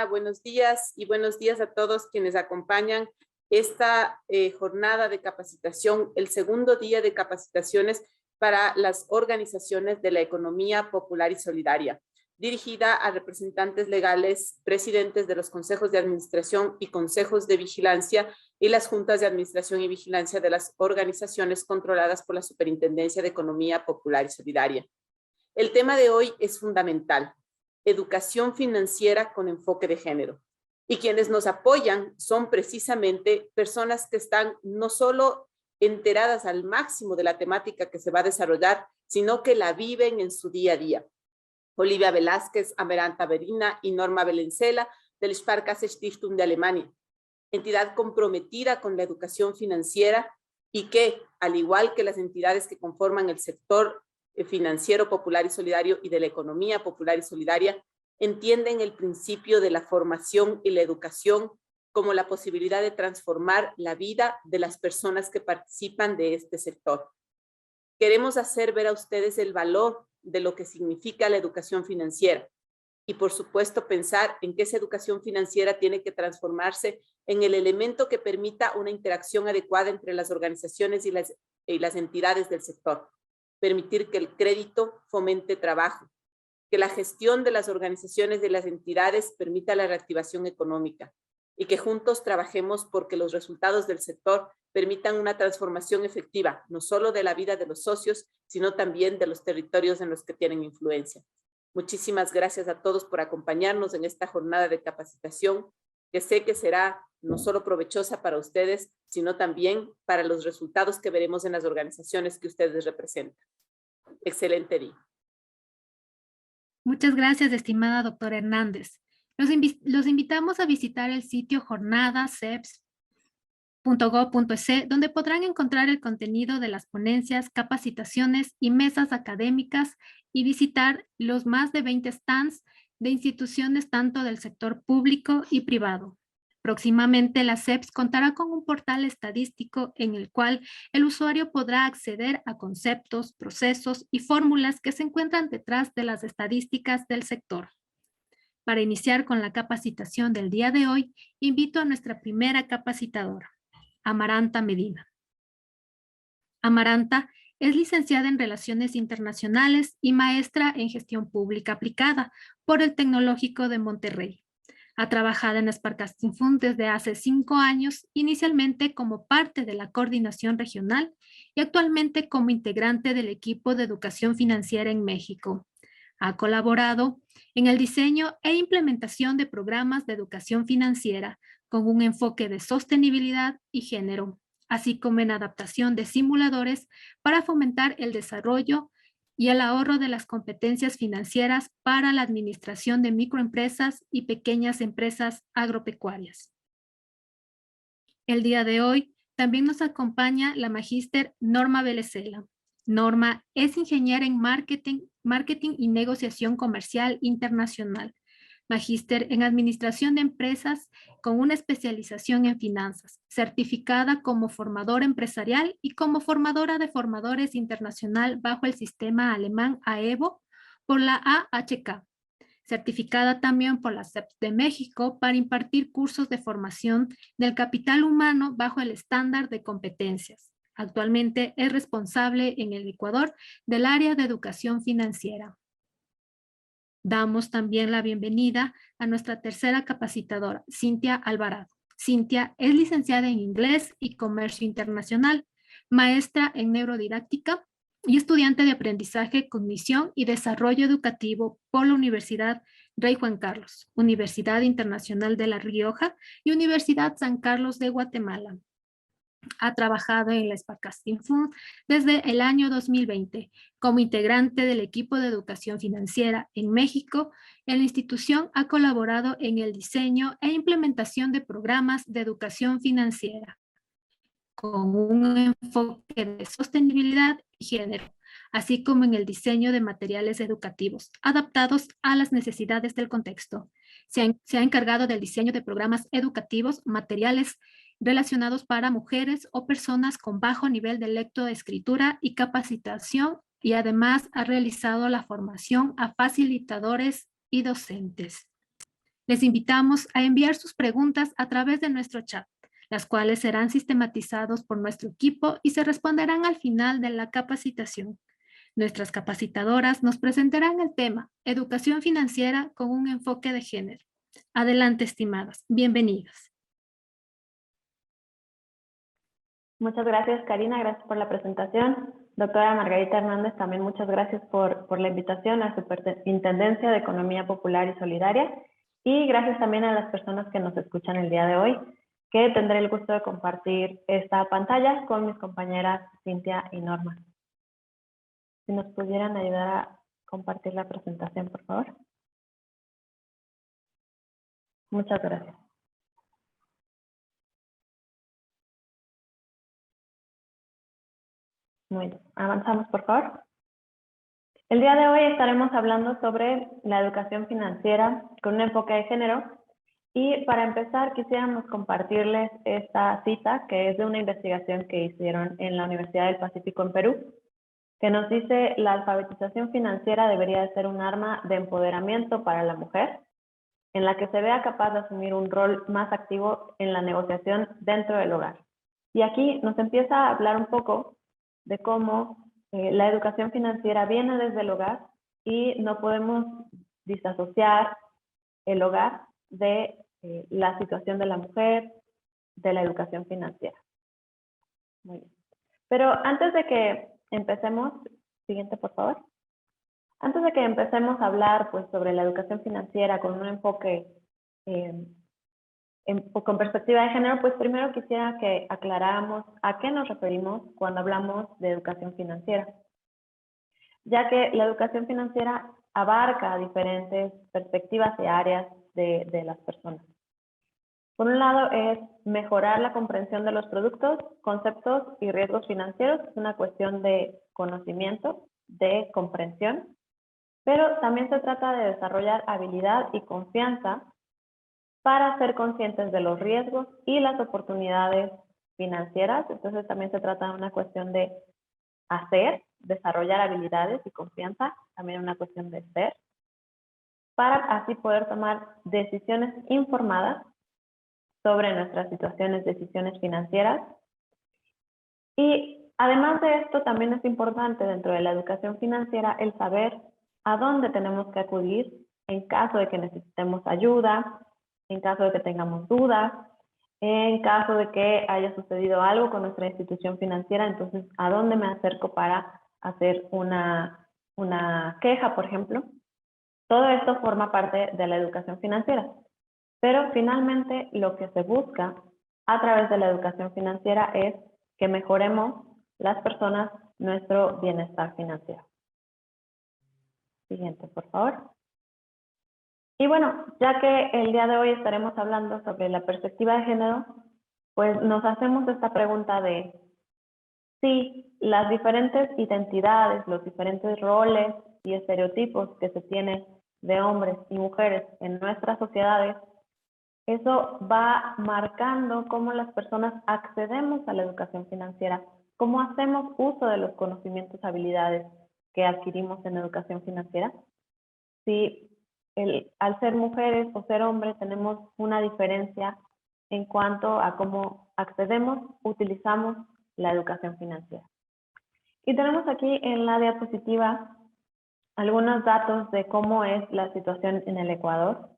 Buenos días y buenos días a todos quienes acompañan esta jornada de capacitación, el segundo día de capacitaciones para las organizaciones de la economía popular y solidaria, dirigida a representantes legales, presidentes de los consejos de administración y consejos de vigilancia y las juntas de administración y vigilancia de las organizaciones controladas por la Superintendencia de Economía Popular y Solidaria. El tema de hoy es fundamental: educación financiera con enfoque de género. Y quienes nos apoyan son precisamente personas que están no solo enteradas al máximo de la temática que se va a desarrollar, sino que la viven en su día a día. Olivia Velázquez, Amaranta Berina y Norma Belencela del Sparkasse Stiftung de Alemania, entidad comprometida con la educación financiera y que, al igual que las entidades que conforman el sector financiero popular y solidario y de la economía popular y solidaria, entienden el principio de la formación y la educación como la posibilidad de transformar la vida de las personas que participan de este sector. Queremos hacer ver a ustedes el valor de lo que significa la educación financiera y, por supuesto, pensar en que esa educación financiera tiene que transformarse en el elemento que permita una interacción adecuada entre las organizaciones y las entidades del sector. Permitir que el crédito fomente trabajo, que la gestión de las organizaciones y de las entidades permita la reactivación económica y que juntos trabajemos porque los resultados del sector permitan una transformación efectiva, no solo de la vida de los socios, sino también de los territorios en los que tienen influencia. Muchísimas gracias a todos por acompañarnos en esta jornada de capacitación, que sé que será no solo provechosa para ustedes, sino también para los resultados que veremos en las organizaciones que ustedes representan. Excelente día. Muchas gracias, estimada doctora Hernández. Los invitamos a visitar el sitio jornadaceps.gov.es, donde podrán encontrar el contenido de las ponencias, capacitaciones y mesas académicas y visitar los más de 20 stands de instituciones tanto del sector público y privado. Próximamente, la CEPS contará con un portal estadístico en el cual el usuario podrá acceder a conceptos, procesos y fórmulas que se encuentran detrás de las estadísticas del sector. Para iniciar con la capacitación del día de hoy, invito a nuestra primera capacitadora, Amaranta Medina. Amaranta es licenciada en Relaciones Internacionales y maestra en Gestión Pública Aplicada por el Tecnológico de Monterrey. Ha trabajado en Sparkasse Fund desde hace 5 años, inicialmente como parte de la coordinación regional y actualmente como integrante del equipo de educación financiera en México. Ha colaborado en el diseño e implementación de programas de educación financiera con un enfoque de sostenibilidad y género, así como en adaptación de simuladores para fomentar el desarrollo y el ahorro de las competencias financieras para la administración de microempresas y pequeñas empresas agropecuarias. El día de hoy también nos acompaña la magíster Norma Belencela. Norma es ingeniera en marketing y negociación comercial internacional, magíster en administración de empresas con una especialización en finanzas, certificada como formadora empresarial y como formadora de formadores internacional bajo el sistema alemán AEBO por la AHK, certificada también por la CEPS de México para impartir cursos de formación del capital humano bajo el estándar de competencias. Actualmente es responsable en el Ecuador del área de educación financiera. Damos también la bienvenida a nuestra tercera capacitadora, Cintia Alvarado. Cintia es licenciada en Inglés y Comercio Internacional, maestra en Neurodidáctica y estudiante de Aprendizaje, Cognición y Desarrollo Educativo por la Universidad Rey Juan Carlos, Universidad Internacional de La Rioja y Universidad San Carlos de Guatemala. Ha trabajado en la Sparkasse Fund desde el año 2020 como integrante del equipo de educación financiera en México. En la institución ha colaborado en el diseño e implementación de programas de educación financiera con un enfoque de sostenibilidad y género, así como en el diseño de materiales educativos adaptados a las necesidades del contexto. Se ha encargado del diseño de programas educativos, materiales relacionados para mujeres o personas con bajo nivel de lectoescritura y capacitación, y además ha realizado la formación a facilitadores y docentes. Les invitamos a enviar sus preguntas a través de nuestro chat, las cuales serán sistematizados por nuestro equipo y se responderán al final de la capacitación. Nuestras capacitadoras nos presentarán el tema Educación financiera con un enfoque de género. Adelante, estimadas. Bienvenidas. Muchas gracias, Karina. Gracias por la presentación. Doctora Margarita Hernández, también muchas gracias por la invitación a Superintendencia de Economía Popular y Solidaria. Y gracias también a las personas que nos escuchan el día de hoy, que tendré el gusto de compartir esta pantalla con mis compañeras Cintia y Norma. Si nos pudieran ayudar a compartir la presentación, por favor. Muchas gracias. Muy bien. Avanzamos, por favor. El día de hoy estaremos hablando sobre la educación financiera con un enfoque de género. Y para empezar, quisiéramos compartirles esta cita, que es de una investigación que hicieron en la Universidad del Pacífico en Perú, que nos dice: la alfabetización financiera debería de ser un arma de empoderamiento para la mujer, en la que se vea capaz de asumir un rol más activo en la negociación dentro del hogar. Y aquí nos empieza a hablar un poco de cómo la educación financiera viene desde el hogar y no podemos disasociar el hogar de la situación de la mujer, de la educación financiera. Muy bien. Pero antes de que empecemos, siguiente por favor. Antes de que empecemos a hablar pues, sobre la educación financiera con un enfoque con perspectiva de género, pues primero quisiera que aclaráramos a qué nos referimos cuando hablamos de educación financiera, ya que la educación financiera abarca diferentes perspectivas y áreas de las personas. Por un lado es mejorar la comprensión de los productos, conceptos y riesgos financieros. Es una cuestión de conocimiento, de comprensión, pero también se trata de desarrollar habilidad y confianza para ser conscientes de los riesgos y las oportunidades financieras. Entonces también se trata de una cuestión de hacer, desarrollar habilidades y confianza, también una cuestión de ser, para así poder tomar decisiones informadas sobre nuestras situaciones, decisiones financieras. Y además de esto, también es importante dentro de la educación financiera el saber a dónde tenemos que acudir en caso de que necesitemos ayuda, en caso de que tengamos dudas, en caso de que haya sucedido algo con nuestra institución financiera. Entonces, ¿a dónde me acerco para hacer una queja, por ejemplo? Todo esto forma parte de la educación financiera. Pero finalmente lo que se busca a través de la educación financiera es que mejoremos las personas nuestro bienestar financiero. Siguiente, por favor. Y bueno, ya que el día de hoy estaremos hablando sobre la perspectiva de género, pues nos hacemos esta pregunta de si las diferentes identidades, los diferentes roles y estereotipos que se tienen de hombres y mujeres en nuestras sociedades, eso va marcando cómo las personas accedemos a la educación financiera, cómo hacemos uso de los conocimientos, habilidades que adquirimos en educación financiera. Si al ser mujeres o ser hombres tenemos una diferencia en cuanto a cómo accedemos, utilizamos la educación financiera. Y tenemos aquí en la diapositiva algunos datos de cómo es la situación en el Ecuador.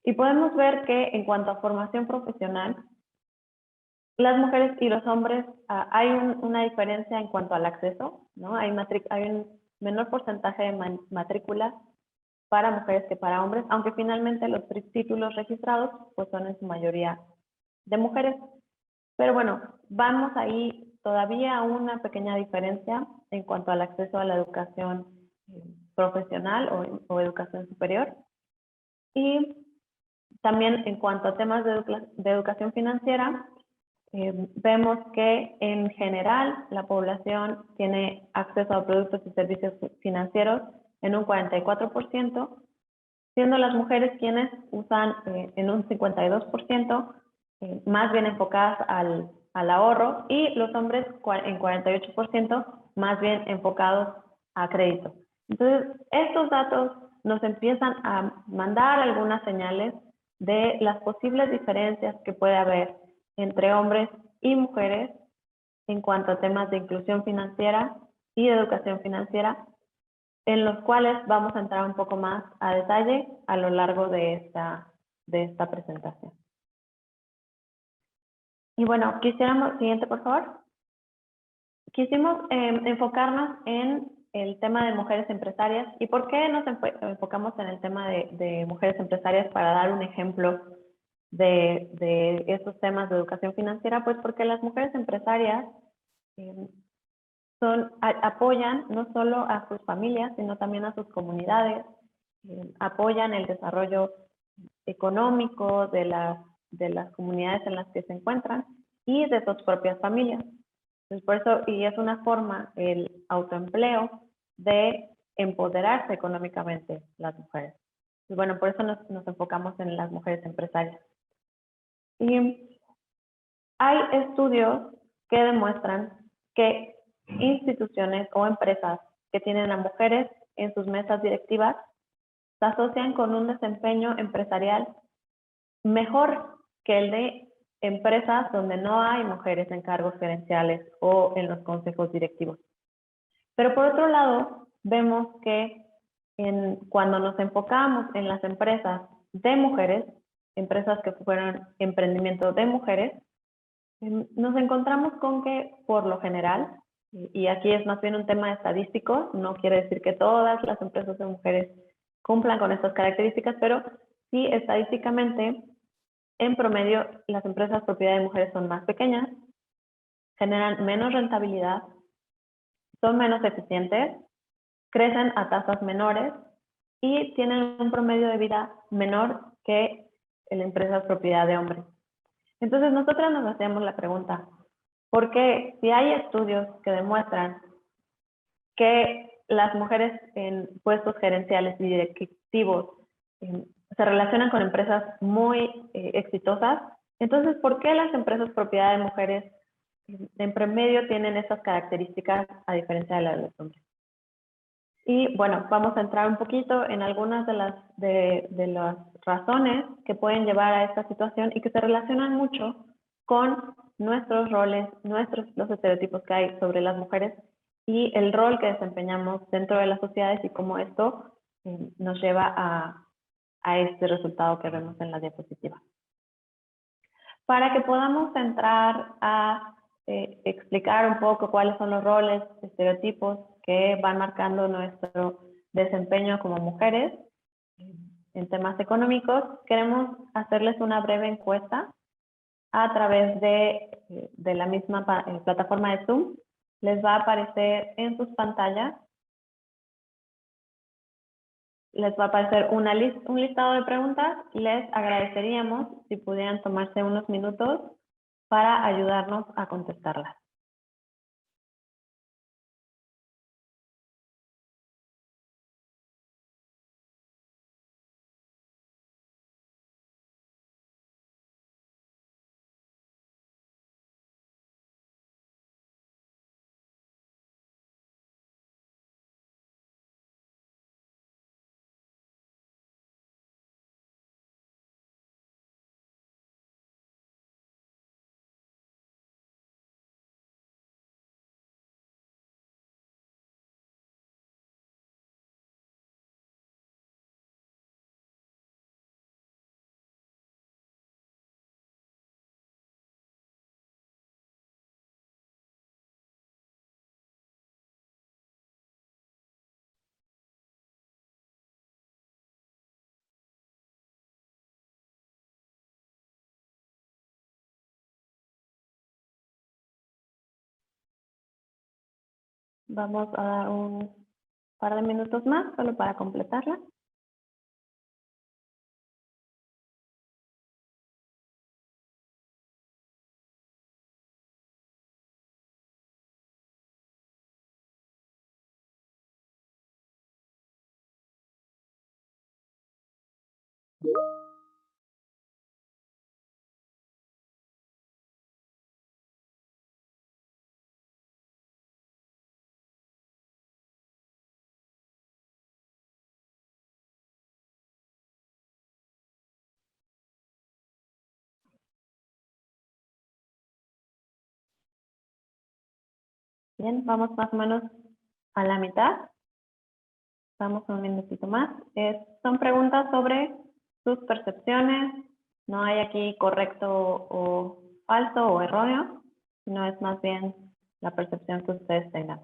Y podemos ver que en cuanto a formación profesional, las mujeres y los hombres, hay una diferencia en cuanto al acceso, ¿no? Hay un menor porcentaje de matrículas para mujeres que para hombres, aunque finalmente los títulos registrados pues son en su mayoría de mujeres. Pero bueno, vamos ahí todavía a una pequeña diferencia en cuanto al acceso a la educación profesional o educación superior. Y también en cuanto a temas de educación financiera, vemos que en general la población tiene acceso a productos y servicios financieros en un 44%, siendo las mujeres quienes usan en un 52%, más bien enfocadas al ahorro, y los hombres en 48%, más bien enfocados a crédito. Entonces, estos datos nos empiezan a mandar algunas señales de las posibles diferencias que puede haber entre hombres y mujeres en cuanto a temas de inclusión financiera y de educación financiera, en los cuales vamos a entrar un poco más a detalle a lo largo de esta presentación. Y bueno, siguiente por favor. Quisimos enfocarnos en el tema de mujeres empresarias. ¿Y por qué nos enfocamos en el tema de mujeres empresarias para dar un ejemplo de estos temas de educación financiera? Pues porque las mujeres empresarias apoyan no solo a sus familias, sino también a sus comunidades, apoyan el desarrollo económico de las comunidades en las que se encuentran y de sus propias familias. Entonces, por eso, y es una forma, el autoempleo, de empoderarse económicamente las mujeres. Y bueno, por eso nos enfocamos en las mujeres empresarias. Y hay estudios que demuestran que instituciones o empresas que tienen a mujeres en sus mesas directivas se asocian con un desempeño empresarial mejor que el de empresas donde no hay mujeres en cargos gerenciales o en los consejos directivos. Pero por otro lado, vemos que cuando nos enfocamos en las empresas de mujeres, empresas que fueron emprendimiento de mujeres, nos encontramos con que por lo general, y aquí es más bien un tema estadístico, no quiere decir que todas las empresas de mujeres cumplan con estas características, pero sí estadísticamente, en promedio, las empresas propiedad de mujeres son más pequeñas, generan menos rentabilidad, son menos eficientes, crecen a tasas menores y tienen un promedio de vida menor que las empresas propiedad de hombres. Entonces, nosotras nos hacemos la pregunta, ¿por qué si hay estudios que demuestran que las mujeres en puestos gerenciales y directivos se relacionan con empresas muy exitosas? Entonces, ¿por qué las empresas propiedad de mujeres en promedio tienen estas características a diferencia de las de los hombres? Y bueno, vamos a entrar un poquito en algunas de las razones que pueden llevar a esta situación y que se relacionan mucho con nuestros roles, los estereotipos que hay sobre las mujeres y el rol que desempeñamos dentro de las sociedades y cómo esto nos lleva a este resultado que vemos en la diapositiva. Para que podamos entrar a explicar un poco cuáles son los roles, estereotipos que van marcando nuestro desempeño como mujeres en temas económicos, queremos hacerles una breve encuesta a través de la misma plataforma de Zoom. Les va a aparecer en sus pantallas, les va a aparecer un listado de preguntas. Les agradeceríamos si pudieran tomarse unos minutos para ayudarnos a contestarlas. Vamos a dar un par de minutos más solo para completarla. Bien, vamos más o menos a la mitad. Vamos un minutito más. Son preguntas sobre sus percepciones. No hay aquí correcto o falso o erróneo, sino es más bien la percepción que ustedes tengan.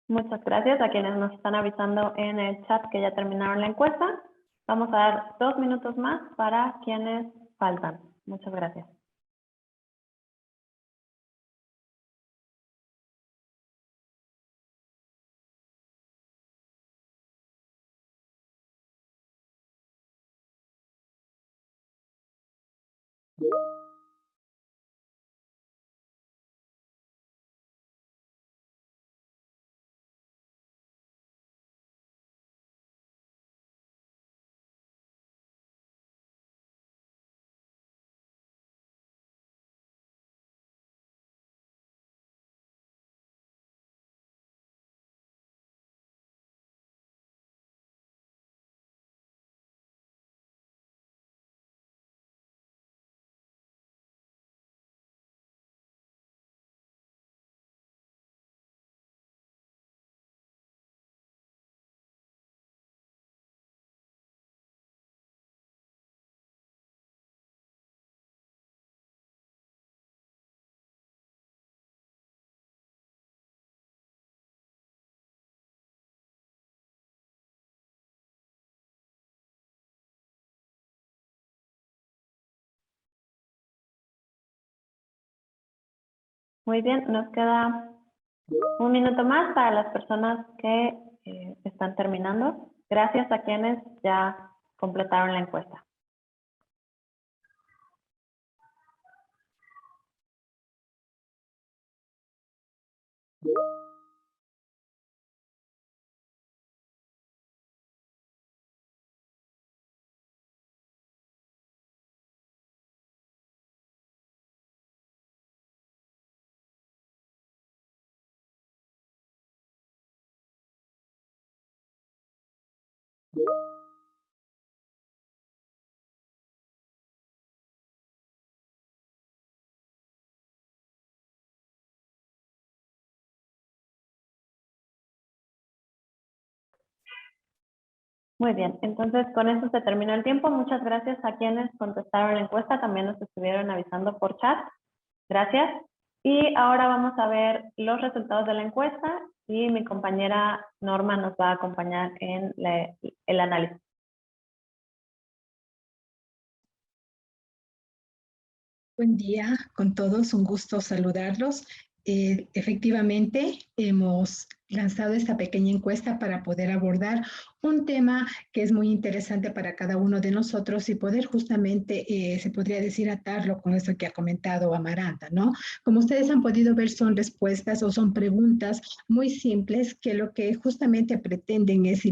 Muchas gracias a quienes nos están avisando en el chat que ya terminaron la encuesta. Vamos a dar 2 minutos más para quienes faltan. Muchas gracias. Muy bien, nos queda un minuto más para las personas que están terminando. Gracias a quienes ya completaron la encuesta. Muy bien, entonces con eso se terminó el tiempo. Muchas gracias a quienes contestaron la encuesta, también nos estuvieron avisando por chat. Gracias. Y ahora vamos a ver los resultados de la encuesta y mi compañera Norma nos va a acompañar en el análisis. Buen día con todos, un gusto saludarlos. Efectivamente, hemos lanzado esta pequeña encuesta para poder abordar un tema que es muy interesante para cada uno de nosotros y poder justamente, se podría decir, atarlo con esto que ha comentado Amaranta, ¿no? Como ustedes han podido ver, son respuestas o son preguntas muy simples que lo que justamente pretenden es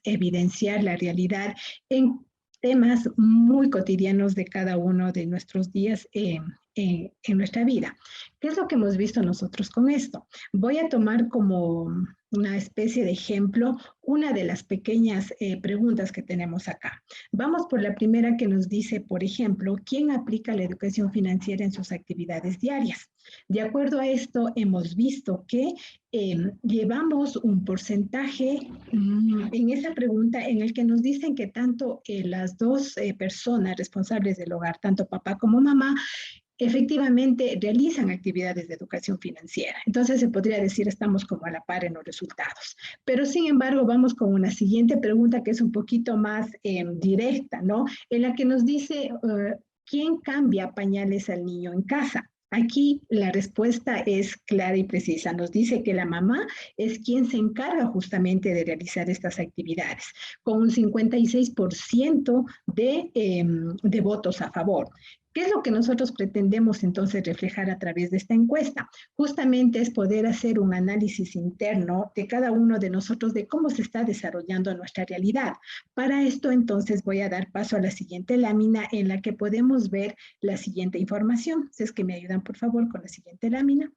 evidenciar la realidad en temas muy cotidianos de cada uno de nuestros días en nuestra vida. ¿Qué es lo que hemos visto nosotros con esto? Voy a tomar como una especie de ejemplo una de las pequeñas preguntas que tenemos acá. Vamos por la primera que nos dice, por ejemplo, ¿quién aplica la educación financiera en sus actividades diarias? De acuerdo a esto, hemos visto que llevamos un porcentaje en esa pregunta en el que nos dicen que tanto las dos personas responsables del hogar, tanto papá como mamá, efectivamente realizan actividades de educación financiera. Entonces se podría decir estamos como a la par en los resultados. Pero sin embargo vamos con una siguiente pregunta que es un poquito más directa, ¿no? En la que nos dice ¿quién cambia pañales al niño en casa? Aquí la respuesta es clara y precisa. Nos dice que la mamá es quien se encarga justamente de realizar estas actividades, con un 56% de votos a favor. ¿Qué es lo que nosotros pretendemos entonces reflejar a través de esta encuesta? Justamente es poder hacer un análisis interno de cada uno de nosotros de cómo se está desarrollando nuestra realidad. Para esto entonces voy a dar paso a la siguiente lámina en la que podemos ver la siguiente información. Si es que me ayudan por favor con la siguiente lámina.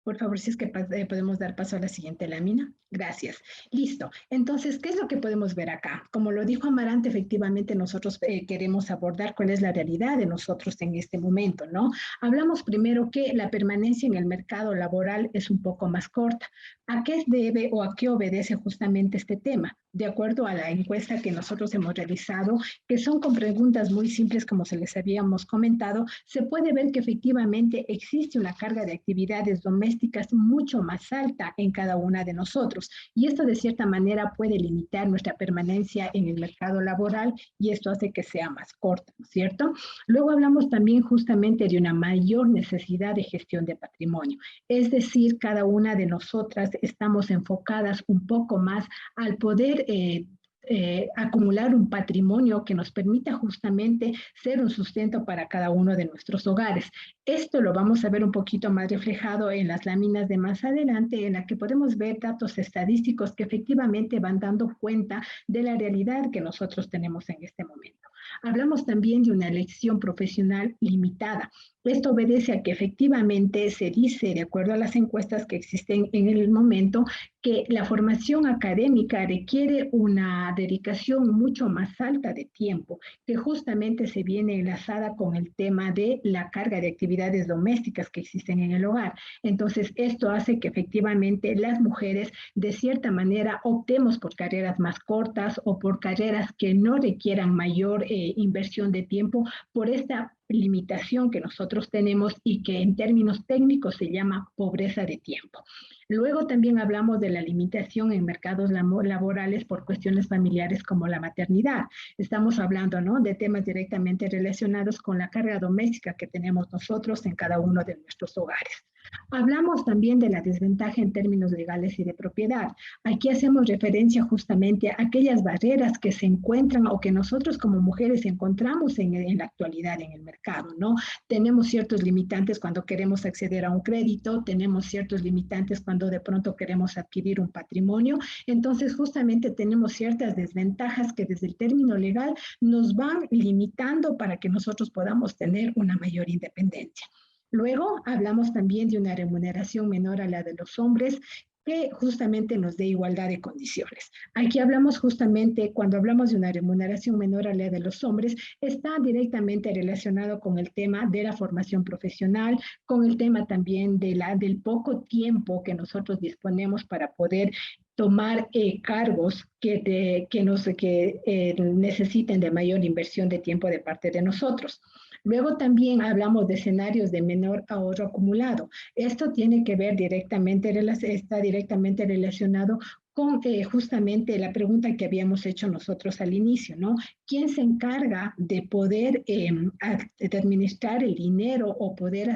Por favor, si es que podemos dar paso a la siguiente lámina. Gracias. Listo. Entonces, ¿qué es lo que podemos ver acá? Como lo dijo Amarante, efectivamente nosotros queremos abordar cuál es la realidad de nosotros en este momento, ¿no? Hablamos primero que la permanencia en el mercado laboral es un poco más corta. ¿A qué debe o a qué obedece justamente este tema? De acuerdo a la encuesta que nosotros hemos realizado, que son con preguntas muy simples, como se les habíamos comentado, se puede ver que efectivamente existe una carga de actividades domésticas mucho más alta en cada una de nosotros. Y esto de cierta manera puede limitar nuestra permanencia en el mercado laboral y esto hace que sea más corta, ¿no es cierto? Luego hablamos también justamente de una mayor necesidad de gestión de patrimonio. Es decir, cada una de nosotras estamos enfocadas un poco más al poder acumular un patrimonio que nos permita justamente ser un sustento para cada uno de nuestros hogares. Esto lo vamos a ver un poquito más reflejado en las láminas de más adelante, en la que podemos ver datos estadísticos que efectivamente van dando cuenta de la realidad que nosotros tenemos en este momento. Hablamos también de una elección profesional limitada. Esto obedece a que efectivamente se dice, de acuerdo a las encuestas que existen en el momento, que la formación académica requiere una dedicación mucho más alta de tiempo, que justamente se viene enlazada con el tema de la carga de actividades domésticas que existen en el hogar. Entonces, esto hace que efectivamente las mujeres, de cierta manera, optemos por carreras más cortas o por carreras que no requieran mayor inversión de tiempo por esta limitación que nosotros tenemos y que en términos técnicos se llama pobreza de tiempo. Luego también hablamos de la limitación en mercados laborales por cuestiones familiares como la maternidad. Estamos hablando, ¿no?, de temas directamente relacionados con la carga doméstica que tenemos nosotros en cada uno de nuestros hogares. Hablamos también de la desventaja en términos legales y de propiedad. Aquí hacemos referencia justamente a aquellas barreras que se encuentran o que nosotros como mujeres encontramos en la actualidad en el mercado, ¿no? Tenemos ciertos limitantes cuando queremos acceder a un crédito, tenemos ciertos limitantes cuando de pronto queremos adquirir un patrimonio. Entonces, justamente tenemos ciertas desventajas que desde el término legal nos van limitando para que nosotros podamos tener una mayor independencia. Luego hablamos también de una remuneración menor a la de los hombres que justamente nos dé igualdad de condiciones. Aquí hablamos justamente, cuando hablamos de una remuneración menor a la de los hombres, está directamente relacionado con el tema de la formación profesional, con el tema también del poco tiempo que nosotros disponemos para poder tomar cargos que necesiten de mayor inversión de tiempo de parte de nosotros. Luego también hablamos de escenarios de menor ahorro acumulado. Esto tiene que ver está directamente relacionado con justamente la pregunta que habíamos hecho nosotros al inicio, ¿no? ¿Quién se encarga de poder administrar el dinero o poder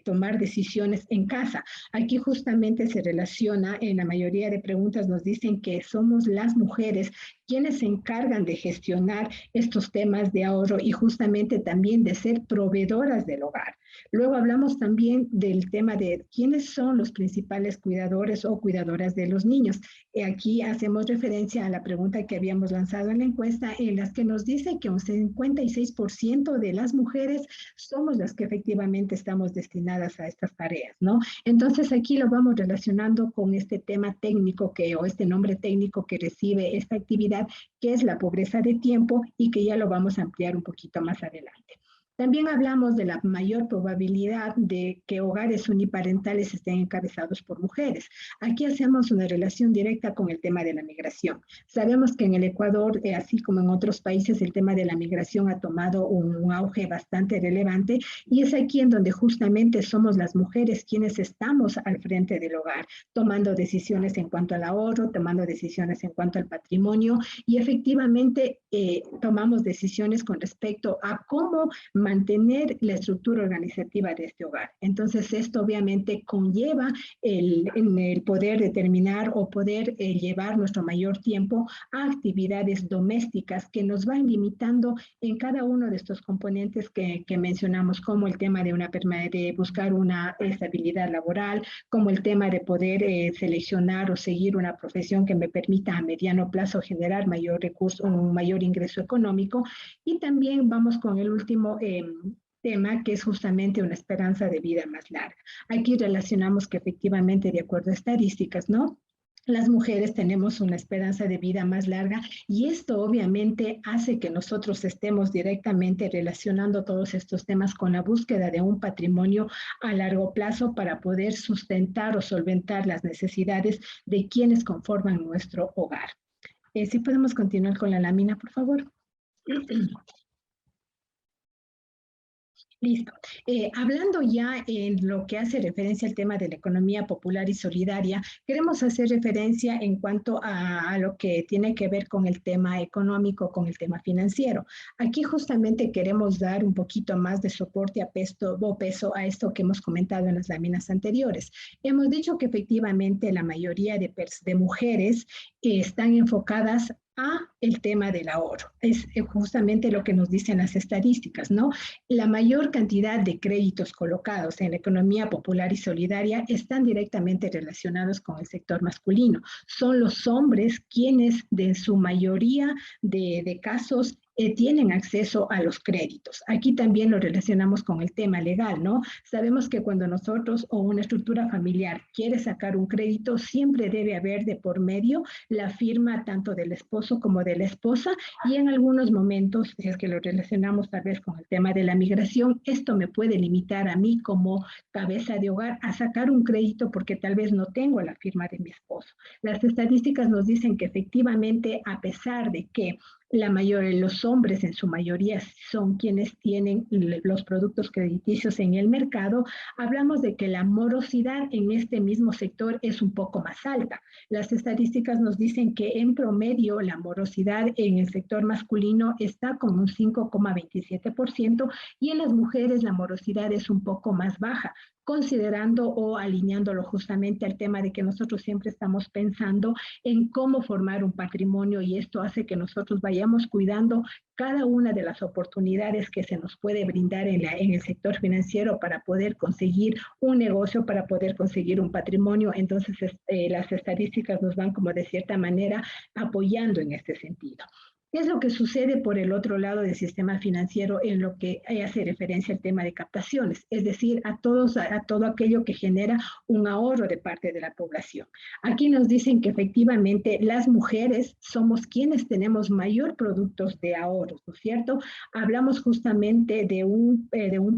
tomar decisiones en casa? Aquí justamente se relaciona, en la mayoría de preguntas nos dicen que somos las mujeres quienes se encargan de gestionar estos temas de ahorro y justamente también de ser proveedoras del hogar. Luego hablamos también del tema de quiénes son los principales cuidadores o cuidadoras de los niños. Aquí hacemos referencia a la pregunta que habíamos lanzado en la encuesta, en las que nos dice que un 56% de las mujeres somos las que efectivamente estamos destinadas a estas tareas, ¿no? Entonces aquí lo vamos relacionando con este tema técnico o este nombre técnico que recibe esta actividad, que es la pobreza de tiempo y que ya lo vamos a ampliar un poquito más adelante. También hablamos de la mayor probabilidad de que hogares uniparentales estén encabezados por mujeres. Aquí hacemos una relación directa con el tema de la migración. Sabemos que en el Ecuador, así como en otros países, el tema de la migración ha tomado un auge bastante relevante y es aquí en donde justamente somos las mujeres quienes estamos al frente del hogar, tomando decisiones en cuanto al ahorro, tomando decisiones en cuanto al patrimonio y efectivamente tomamos decisiones con respecto a cómo mantener la estructura organizativa de este hogar. Entonces, esto obviamente conlleva el poder determinar o poder llevar nuestro mayor tiempo a actividades domésticas que nos van limitando en cada uno de estos componentes que mencionamos, como el tema de buscar una estabilidad laboral, como el tema de poder seleccionar o seguir una profesión que me permita a mediano plazo generar mayor recurso, un mayor ingreso económico. Y también vamos con el último tema, que es justamente una esperanza de vida más larga. Aquí relacionamos que efectivamente, de acuerdo a estadísticas, ¿no?, las mujeres tenemos una esperanza de vida más larga y esto obviamente hace que nosotros estemos directamente relacionando todos estos temas con la búsqueda de un patrimonio a largo plazo para poder sustentar o solventar las necesidades de quienes conforman nuestro hogar. Si podemos continuar con la lámina, por favor. Listo. Hablando ya en lo que hace referencia al tema de la economía popular y solidaria, queremos hacer referencia en cuanto a lo que tiene que ver con el tema económico, con el tema financiero. Aquí justamente queremos dar un poquito más de soporte a peso a esto que hemos comentado en las láminas anteriores. Hemos dicho que efectivamente la mayoría de mujeres están enfocadas a el tema del ahorro. Es justamente lo que nos dicen las estadísticas, ¿no? La mayor cantidad de créditos colocados en la economía popular y solidaria están directamente relacionados con el sector masculino. Son los hombres quienes, de su mayoría de casos, tienen acceso a los créditos. Aquí también lo relacionamos con el tema legal, ¿no? Sabemos que cuando nosotros o una estructura familiar quiere sacar un crédito, siempre debe haber de por medio la firma tanto del esposo como de la esposa y en algunos momentos, si es que lo relacionamos tal vez con el tema de la migración, esto me puede limitar a mí como cabeza de hogar a sacar un crédito porque tal vez no tengo la firma de mi esposo. Las estadísticas nos dicen que efectivamente, a pesar de que los hombres en su mayoría son quienes tienen los productos crediticios en el mercado, hablamos de que la morosidad en este mismo sector es un poco más alta. Las estadísticas nos dicen que en promedio la morosidad en el sector masculino está con un 5,27% y en las mujeres la morosidad es un poco más baja, considerando o alineándolo justamente al tema de que nosotros siempre estamos pensando en cómo formar un patrimonio y esto hace que nosotros vayamos cuidando cada una de las oportunidades que se nos puede brindar en el sector financiero para poder conseguir un negocio, para poder conseguir un patrimonio. Entonces, las estadísticas nos van como de cierta manera apoyando en este sentido. ¿Qué es lo que sucede por el otro lado del sistema financiero en lo que hace referencia al tema de captaciones? Es decir, a todo aquello que genera un ahorro de parte de la población. Aquí nos dicen que efectivamente las mujeres somos quienes tenemos mayor productos de ahorros, ¿no es cierto? Hablamos justamente de un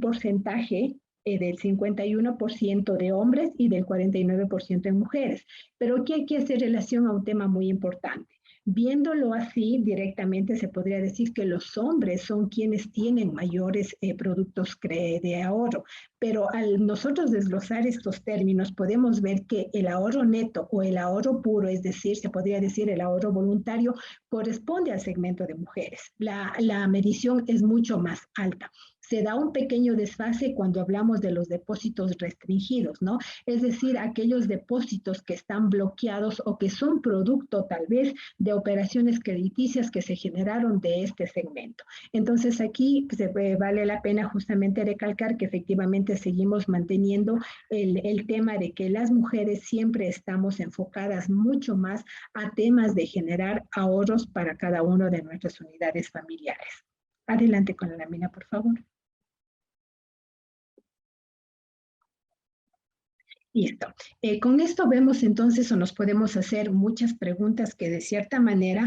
porcentaje del 51% de hombres y del 49% en mujeres. Pero aquí hay que hacer relación a un tema muy importante. Viéndolo así, directamente se podría decir que los hombres son quienes tienen mayores productos de ahorro, pero al nosotros desglosar estos términos podemos ver que el ahorro neto o el ahorro puro, es decir, se podría decir el ahorro voluntario, corresponde al segmento de mujeres. La medición es mucho más alta. Se da un pequeño desfase cuando hablamos de los depósitos restringidos, ¿no? Es decir, aquellos depósitos que están bloqueados o que son producto tal vez de operaciones crediticias que se generaron de este segmento. Entonces aquí vale la pena justamente recalcar que efectivamente seguimos manteniendo el tema de que las mujeres siempre estamos enfocadas mucho más a temas de generar ahorros para cada una de nuestras unidades familiares. Adelante con la lámina, por favor. Listo. Con esto vemos entonces o nos podemos hacer muchas preguntas que de cierta manera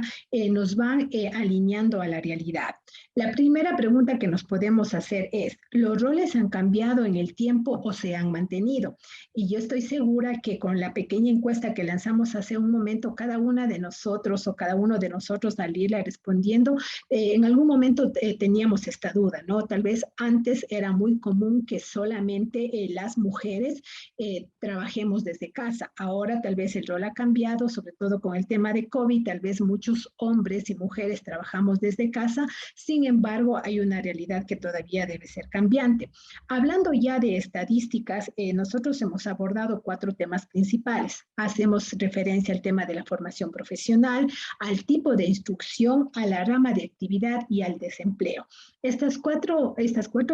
nos van alineando a la realidad. La primera pregunta que nos podemos hacer es, ¿los roles han cambiado en el tiempo o se han mantenido? Y yo estoy segura que con la pequeña encuesta que lanzamos hace un momento, cada una de nosotros o cada uno de nosotros al irla respondiendo, en algún momento teníamos esta duda, ¿no? Tal vez antes era muy común que solamente las mujeres trabajemos desde casa. Ahora tal vez el rol ha cambiado, sobre todo con el tema de COVID, tal vez muchos hombres y mujeres trabajamos desde casa. Sin embargo, hay una realidad que todavía debe ser cambiante. Hablando ya de estadísticas, nosotros hemos abordado 4 temas principales. Hacemos referencia al tema de la formación profesional, al tipo de instrucción, a la rama de actividad y al desempleo. Estas cuatro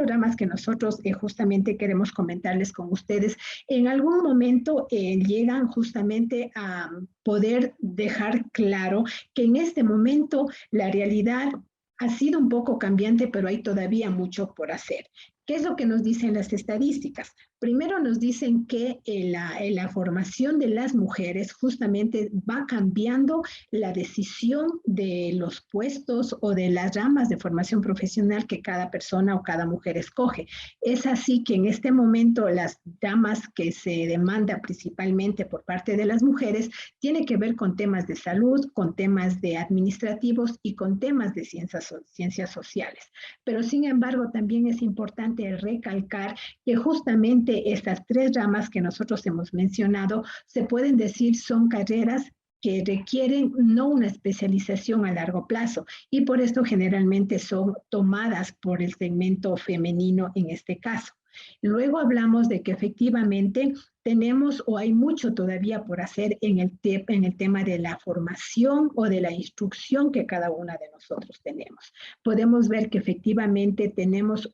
ramas que nosotros justamente queremos comentarles con ustedes, en algún momento llegan justamente a poder dejar claro que en este momento la realidad ha sido un poco cambiante, pero hay todavía mucho por hacer. ¿Qué es lo que nos dicen las estadísticas? Primero nos dicen que la formación de las mujeres justamente va cambiando la decisión de los puestos o de las ramas de formación profesional que cada persona o cada mujer escoge. Es así que en este momento las ramas que se demanda principalmente por parte de las mujeres tiene que ver con temas de salud, con temas de administrativos y con temas de ciencias sociales. Pero sin embargo también es importante recalcar que justamente estas 3 ramas que nosotros hemos mencionado se pueden decir son carreras que requieren no una especialización a largo plazo y por esto generalmente son tomadas por el segmento femenino en este caso. Luego hablamos de que efectivamente tenemos o hay mucho todavía por hacer en el tema de la formación o de la instrucción que cada una de nosotros tenemos. Podemos ver que efectivamente tenemos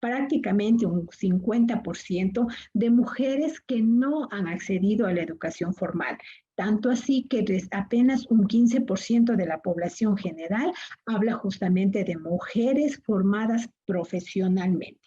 prácticamente un 50% de mujeres que no han accedido a la educación formal. Tanto así que apenas un 15% de la población general habla justamente de mujeres formadas profesionalmente.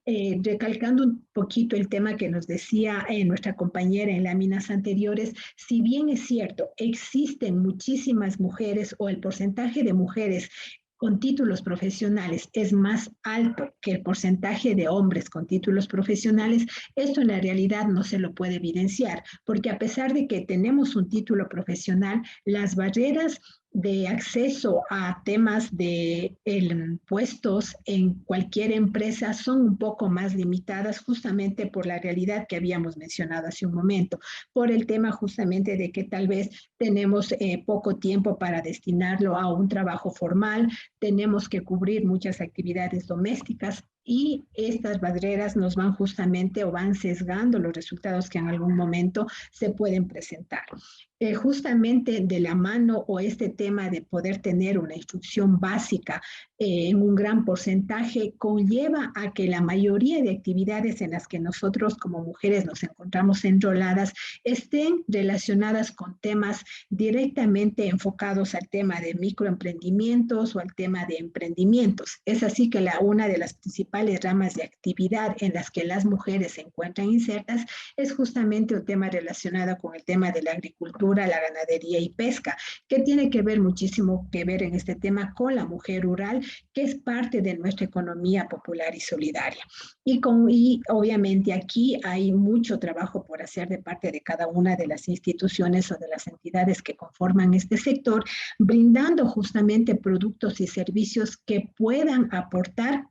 Recalcando un poquito el tema que nos decía nuestra compañera en láminas anteriores, si bien es cierto, existen muchísimas mujeres o el porcentaje de mujeres con títulos profesionales es más alto que el porcentaje de hombres con títulos profesionales, esto en la realidad no se lo puede evidenciar, porque a pesar de que tenemos un título profesional, las barreras de acceso a temas de puestos en cualquier empresa son un poco más limitadas justamente por la realidad que habíamos mencionado hace un momento, por el tema justamente de que tal vez tenemos poco tiempo para destinarlo a un trabajo formal, tenemos que cubrir muchas actividades domésticas y estas barreras nos van justamente o van sesgando los resultados que en algún momento se pueden presentar. Justamente de la mano o este tema de poder tener una instrucción básica en un gran porcentaje conlleva a que la mayoría de actividades en las que nosotros como mujeres nos encontramos enroladas estén relacionadas con temas directamente enfocados al tema de microemprendimientos o al tema de emprendimientos. Es así que una de las principales ramas de actividad en las que las mujeres se encuentran insertas es justamente un tema relacionado con el tema de la agricultura, la ganadería y pesca, que tiene que ver muchísimo que ver en este tema con la mujer rural, que es parte de nuestra economía popular y solidaria. Y obviamente aquí hay mucho trabajo por hacer de parte de cada una de las instituciones o de las entidades que conforman este sector, brindando justamente productos y servicios que puedan aportar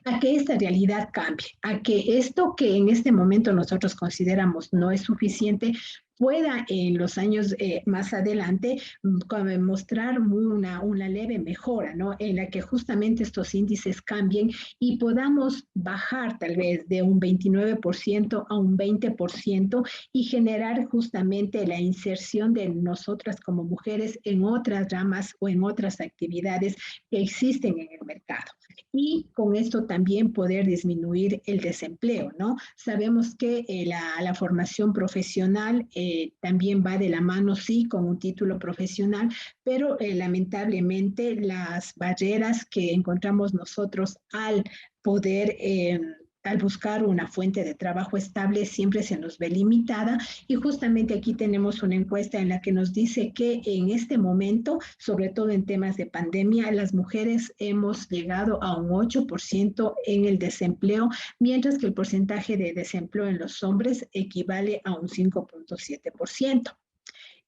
a que esta realidad cambie, a que esto que en este momento nosotros consideramos no es suficiente, pueda en los años más adelante mostrar una leve mejora, ¿no? En la que justamente estos índices cambien y podamos bajar tal vez de un 29% a un 20% y generar justamente la inserción de nosotras como mujeres en otras ramas o en otras actividades que existen en el mercado. Y con esto también poder disminuir el desempleo, ¿no? Sabemos que la formación profesional también va de la mano, sí, con un título profesional, pero lamentablemente las barreras que encontramos nosotros al poder al buscar una fuente de trabajo estable siempre se nos ve limitada, y justamente aquí tenemos una encuesta en la que nos dice que en este momento, sobre todo en temas de pandemia, las mujeres hemos llegado a un 8% en el desempleo, mientras que el porcentaje de desempleo en los hombres equivale a un 5.7%.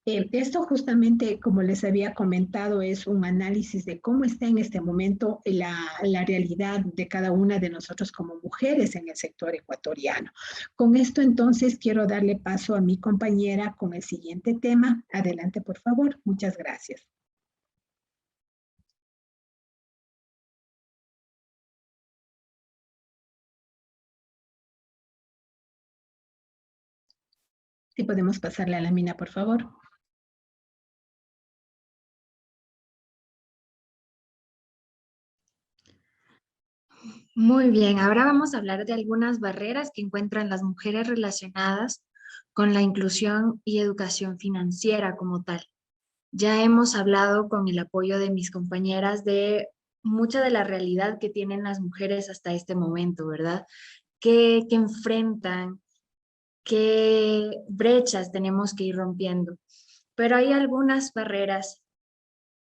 Esto justamente, como les había comentado, es un análisis de cómo está en este momento la realidad de cada una de nosotros como mujeres en el sector ecuatoriano. Con esto entonces quiero darle paso a mi compañera con el siguiente tema. Adelante, por favor. Muchas gracias. Si podemos pasar la lámina, por favor. Muy bien, ahora vamos a hablar de algunas barreras que encuentran las mujeres relacionadas con la inclusión y educación financiera como tal. Ya hemos hablado con el apoyo de mis compañeras de mucha de la realidad que tienen las mujeres hasta este momento, ¿verdad? Que enfrentan, qué brechas tenemos que ir rompiendo. Pero hay algunas barreras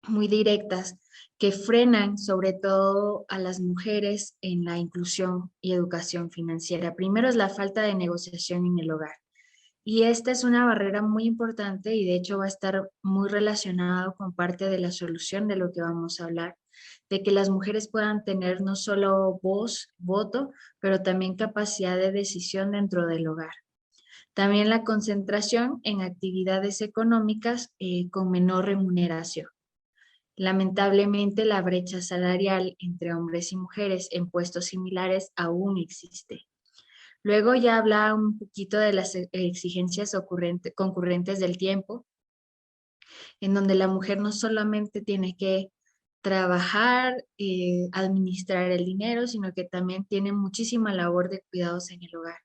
muy directas que frenan sobre todo a las mujeres en la inclusión y educación financiera. Primero es la falta de negociación en el hogar. Y esta es una barrera muy importante y de hecho va a estar muy relacionado con parte de la solución de lo que vamos a hablar, de que las mujeres puedan tener no solo voz, voto, pero también capacidad de decisión dentro del hogar. También la concentración en actividades económicas con menor remuneración. Lamentablemente, la brecha salarial entre hombres y mujeres en puestos similares aún existe. Luego ya hablaba un poquito de las exigencias concurrentes del tiempo, en donde la mujer no solamente tiene que trabajar, administrar el dinero, sino que también tiene muchísima labor de cuidados en el hogar.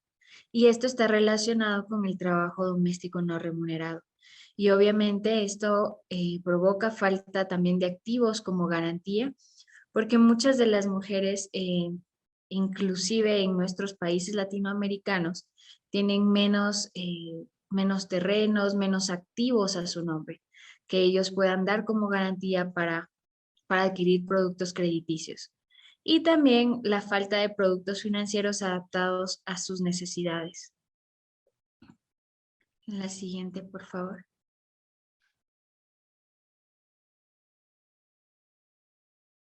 Y esto está relacionado con el trabajo doméstico no remunerado. Y obviamente esto provoca falta también de activos como garantía, porque muchas de las mujeres, inclusive en nuestros países latinoamericanos, tienen menos terrenos, menos activos a su nombre, que ellos puedan dar como garantía para adquirir productos crediticios. Y también la falta de productos financieros adaptados a sus necesidades. La siguiente, por favor.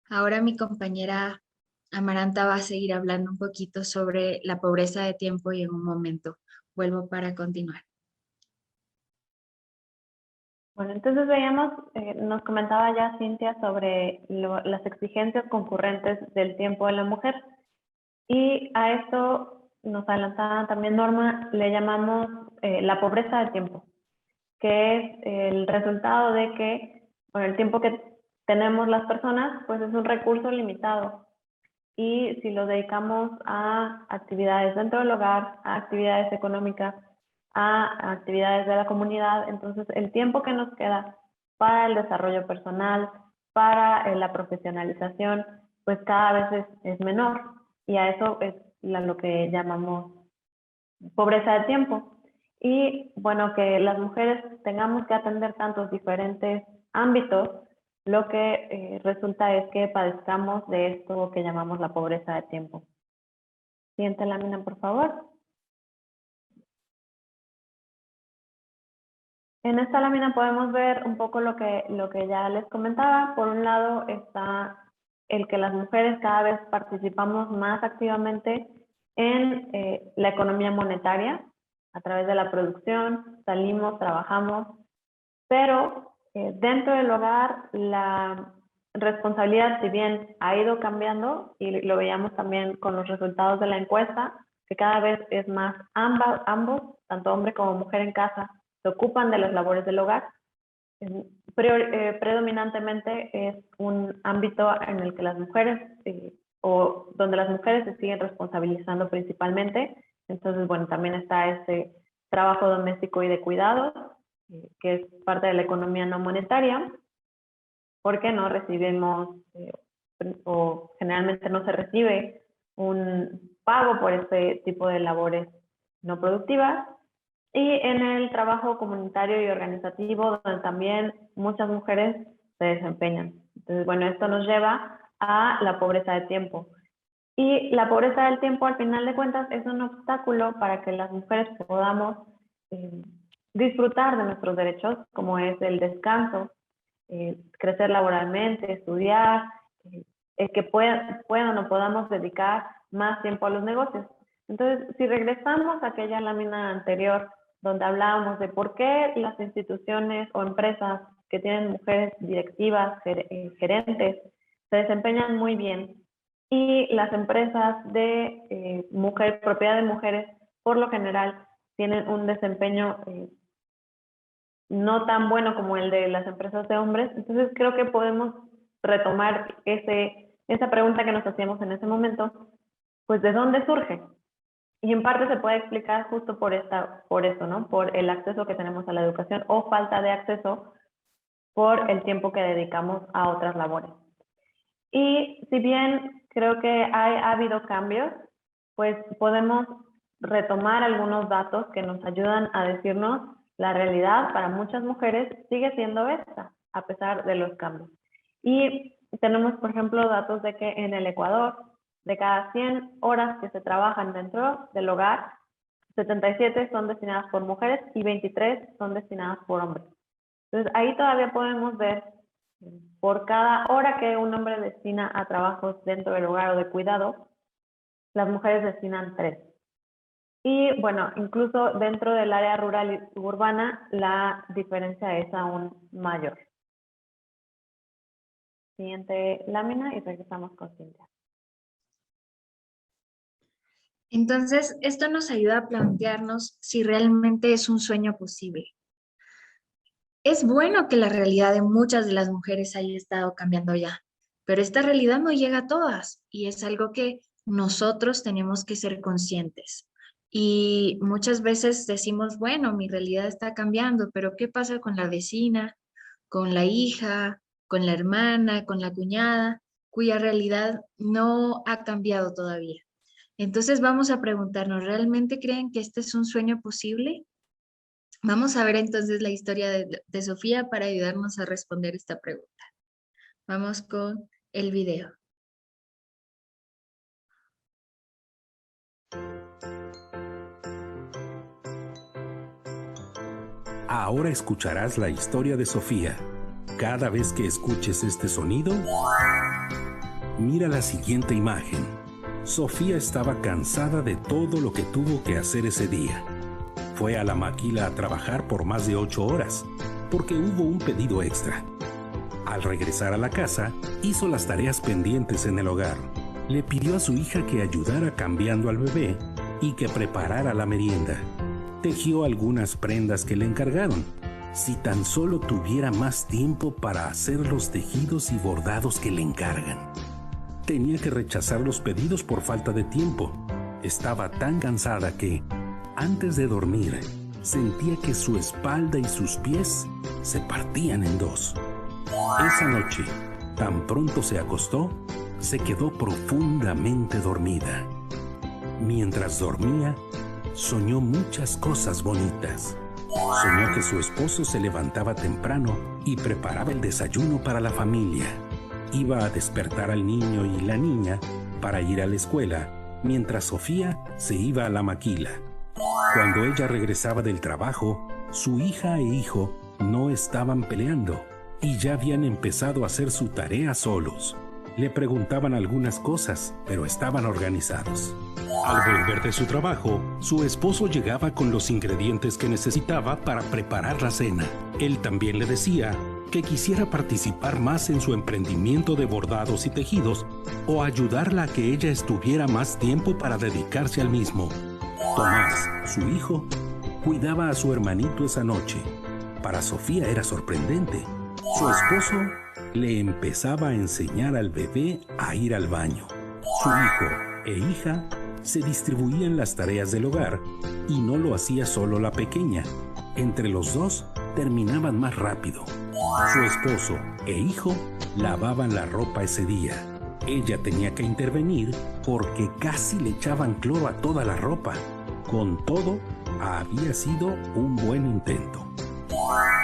Ahora mi compañera Amaranta va a seguir hablando un poquito sobre la pobreza de tiempo y en un momento vuelvo para continuar. Bueno, entonces veíamos, nos comentaba ya Cintia sobre las exigencias concurrentes del tiempo de la mujer. Y a esto nos adelantaba también Norma, le llamamos la pobreza de tiempo, que es el resultado de que, bueno, el tiempo que tenemos las personas, pues es un recurso limitado. Y si lo dedicamos a actividades dentro del hogar, a actividades económicas, a actividades de la comunidad, entonces el tiempo que nos queda para el desarrollo personal, para la profesionalización, pues cada vez es menor. Y a eso es lo que llamamos pobreza de tiempo. Y bueno, que las mujeres tengamos que atender tantos diferentes ámbitos, lo que resulta es que padezcamos de esto que llamamos la pobreza de tiempo. Siguiente lámina, por favor. En esta lámina podemos ver un poco lo que ya les comentaba. Por un lado está el que las mujeres cada vez participamos más activamente en la economía monetaria, a través de la producción, salimos, trabajamos, pero dentro del hogar la responsabilidad, si bien ha ido cambiando, y lo veíamos también con los resultados de la encuesta, que cada vez es más ambos, tanto hombre como mujer en casa, se ocupan de las labores del hogar. Predominantemente es un ámbito en el que las mujeres, o donde las mujeres se siguen responsabilizando principalmente. Entonces, bueno, también está este trabajo doméstico y de cuidados, que es parte de la economía no monetaria, porque no recibimos, o generalmente no se recibe un pago por este tipo de labores no productivas, y en el trabajo comunitario y organizativo, donde también muchas mujeres se desempeñan. Entonces, bueno, esto nos lleva a la pobreza de tiempo. Y la pobreza del tiempo, al final de cuentas, es un obstáculo para que las mujeres podamos disfrutar de nuestros derechos, como es el descanso, crecer laboralmente, estudiar, que puedan o podamos dedicar más tiempo a los negocios. Entonces, si regresamos a aquella lámina anterior donde hablábamos de por qué las instituciones o empresas que tienen mujeres directivas, gerentes, se desempeñan muy bien, y las empresas de propiedad de mujeres, por lo general, tienen un desempeño no tan bueno como el de las empresas de hombres. Entonces creo que podemos retomar esa pregunta que nos hacíamos en ese momento, pues ¿de dónde surge? Y en parte se puede explicar justo por eso, ¿no? Por el acceso que tenemos a la educación o falta de acceso por el tiempo que dedicamos a otras labores. Y si bien creo que ha habido cambios, pues podemos retomar algunos datos que nos ayudan a decirnos la realidad para muchas mujeres sigue siendo esta, a pesar de los cambios. Y tenemos, por ejemplo, datos de que en el Ecuador, de cada 100 horas que se trabajan dentro del hogar, 77 son destinadas por mujeres y 23 son destinadas por hombres. Entonces, ahí todavía podemos ver, por cada hora que un hombre destina a trabajos dentro del hogar o de cuidado, las mujeres destinan 3. Y bueno, incluso dentro del área rural y suburbana, la diferencia es aún mayor. Siguiente lámina y regresamos con Cintia. Entonces, esto nos ayuda a plantearnos si realmente es un sueño posible. Es bueno que la realidad de muchas de las mujeres haya estado cambiando ya, pero esta realidad no llega a todas y es algo que nosotros tenemos que ser conscientes. Y muchas veces decimos, bueno, mi realidad está cambiando, pero ¿qué pasa con la vecina, con la hija, con la hermana, con la cuñada, cuya realidad no ha cambiado todavía? Entonces vamos a preguntarnos, ¿realmente creen que este es un sueño posible? Vamos a ver entonces la historia de Sofía para ayudarnos a responder esta pregunta. Vamos con el video. Ahora escucharás la historia de Sofía. Cada vez que escuches este sonido, mira la siguiente imagen. Sofía estaba cansada de todo lo que tuvo que hacer ese día. Fue a la maquila a trabajar por más de 8 horas, porque hubo un pedido extra. Al regresar a la casa, hizo las tareas pendientes en el hogar. Le pidió a su hija que ayudara cambiando al bebé y que preparara la merienda. Tejió algunas prendas que le encargaron. Si tan solo tuviera más tiempo para hacer los tejidos y bordados que le encargan. Tenía que rechazar los pedidos por falta de tiempo. Estaba tan cansada que, antes de dormir, sentía que su espalda y sus pies se partían en dos. Esa noche, tan pronto se acostó, se quedó profundamente dormida. Mientras dormía, soñó muchas cosas bonitas. Soñó que su esposo se levantaba temprano y preparaba el desayuno para la familia. Iba a despertar al niño y la niña para ir a la escuela, mientras Sofía se iba a la maquila. Cuando ella regresaba del trabajo, su hija e hijo no estaban peleando y ya habían empezado a hacer su tarea solos. Le preguntaban algunas cosas, pero estaban organizados. Al volver de su trabajo, su esposo llegaba con los ingredientes que necesitaba para preparar la cena. Él también le decía que quisiera participar más en su emprendimiento de bordados y tejidos o ayudarla a que ella estuviera más tiempo para dedicarse al mismo. Tomás, su hijo, cuidaba a su hermanito esa noche. Para Sofía era sorprendente. Su esposo le empezaba a enseñar al bebé a ir al baño. Su hijo e hija se distribuían las tareas del hogar y no lo hacía solo la pequeña. Entre los dos terminaban más rápido. Su esposo e hijo lavaban la ropa ese día. Ella tenía que intervenir porque casi le echaban cloro a toda la ropa. Con todo, había sido un buen intento.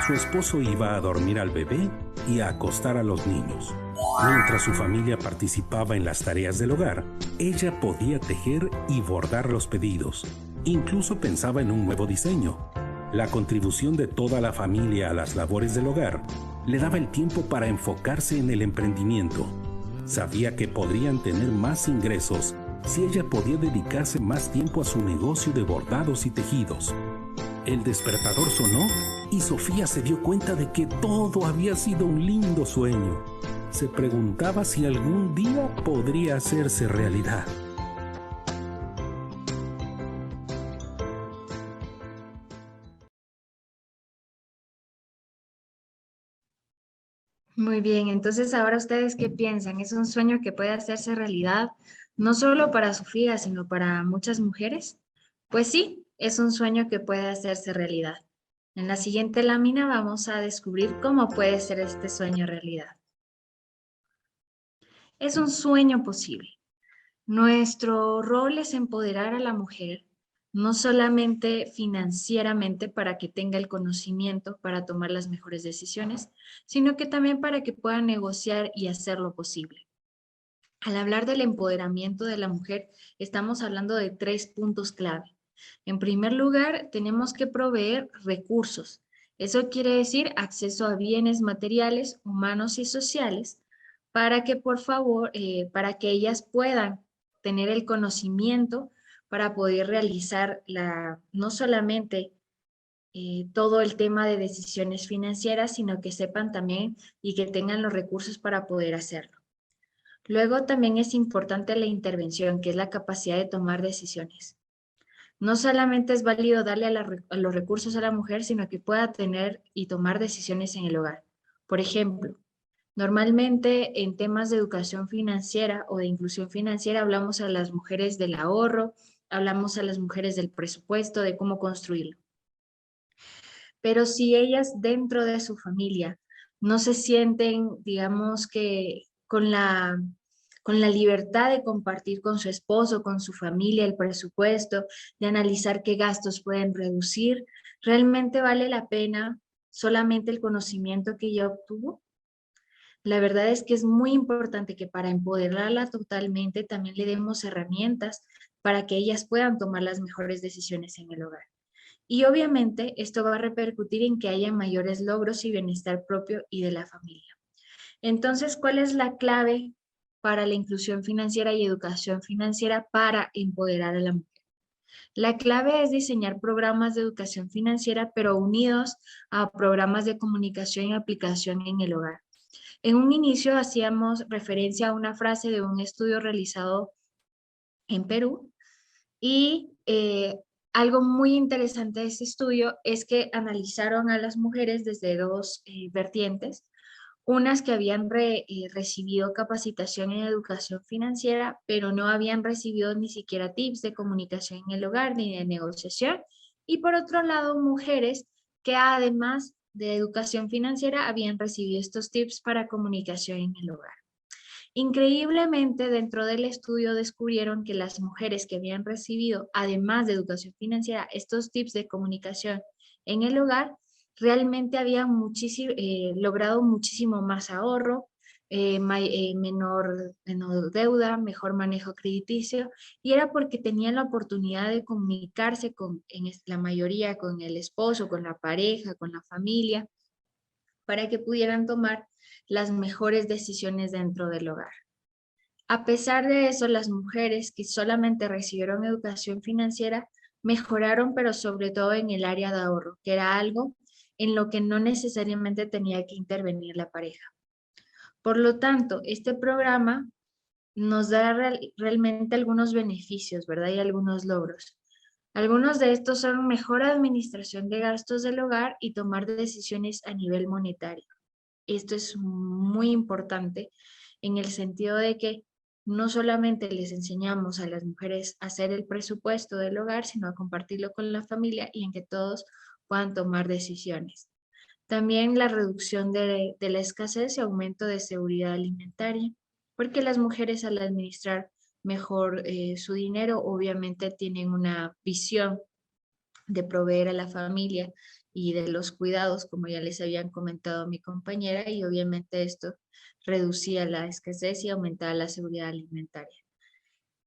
Su esposo iba a dormir al bebé y a acostar a los niños. Mientras su familia participaba en las tareas del hogar, ella podía tejer y bordar los pedidos. Incluso pensaba en un nuevo diseño. La contribución de toda la familia a las labores del hogar le daba el tiempo para enfocarse en el emprendimiento. Sabía que podrían tener más ingresos si ella podía dedicarse más tiempo a su negocio de bordados y tejidos. El despertador sonó y Sofía se dio cuenta de que todo había sido un lindo sueño. Se preguntaba si algún día podría hacerse realidad. Muy bien, entonces ahora ustedes qué piensan, ¿es un sueño que puede hacerse realidad no solo para Sofía, sino para muchas mujeres? Pues sí, es un sueño que puede hacerse realidad. En la siguiente lámina vamos a descubrir cómo puede ser este sueño realidad. Es un sueño posible. Nuestro rol es empoderar a la mujer, no solamente financieramente para que tenga el conocimiento para tomar las mejores decisiones, sino que también para que pueda negociar y hacerlo posible. Al hablar del empoderamiento de la mujer, estamos hablando de 3 puntos clave. En primer lugar, tenemos que proveer recursos. Eso quiere decir acceso a bienes materiales, humanos y sociales, para que para que ellas puedan tener el conocimiento para poder realizar no solamente todo el tema de decisiones financieras, sino que sepan también y que tengan los recursos para poder hacerlo. Luego también es importante la intervención, que es la capacidad de tomar decisiones. No solamente es válido darle a los recursos a la mujer, sino que pueda tener y tomar decisiones en el hogar. Por ejemplo, normalmente en temas de educación financiera o de inclusión financiera hablamos a las mujeres del ahorro, hablamos a las mujeres del presupuesto, de cómo construirlo. Pero si ellas dentro de su familia no se sienten, digamos que con la libertad de compartir con su esposo, con su familia el presupuesto, de analizar qué gastos pueden reducir, ¿realmente vale la pena solamente el conocimiento que ella obtuvo? La verdad es que es muy importante que para empoderarla totalmente también le demos herramientas para que ellas puedan tomar las mejores decisiones en el hogar. Y obviamente esto va a repercutir en que haya mayores logros y bienestar propio y de la familia. Entonces, ¿cuál es la clave para la inclusión financiera y educación financiera para empoderar a la mujer? La clave es diseñar programas de educación financiera, pero unidos a programas de comunicación y aplicación en el hogar. En un inicio hacíamos referencia a una frase de un estudio realizado en Perú y algo muy interesante de este estudio es que analizaron a las mujeres desde dos vertientes, unas que habían recibido capacitación en educación financiera, pero no habían recibido ni siquiera tips de comunicación en el hogar ni de negociación, y por otro lado, mujeres que además de educación financiera habían recibido estos tips para comunicación en el hogar. Increíblemente, dentro del estudio descubrieron que las mujeres que habían recibido, además de educación financiera, estos tips de comunicación en el hogar, realmente habían logrado muchísimo más ahorro, menor deuda, mejor manejo crediticio, y era porque tenían la oportunidad de comunicarse la mayoría con el esposo, con la pareja, con la familia, para que pudieran tomar las mejores decisiones dentro del hogar. A pesar de eso, las mujeres que solamente recibieron educación financiera mejoraron, pero sobre todo en el área de ahorro, que era algo en lo que no necesariamente tenía que intervenir la pareja. Por lo tanto, este programa nos da realmente algunos beneficios, ¿verdad? Y algunos logros. Algunos de estos son mejor administración de gastos del hogar y tomar decisiones a nivel monetario. Esto es muy importante en el sentido de que no solamente les enseñamos a las mujeres a hacer el presupuesto del hogar, sino a compartirlo con la familia y en que todos puedan tomar decisiones. También la reducción de la escasez y aumento de seguridad alimentaria. porque las mujeres al administrar mejor su dinero, obviamente tienen una visión de proveer a la familia y de los cuidados, como ya les habían comentado mi compañera, y obviamente esto reducía la escasez y aumentaba la seguridad alimentaria.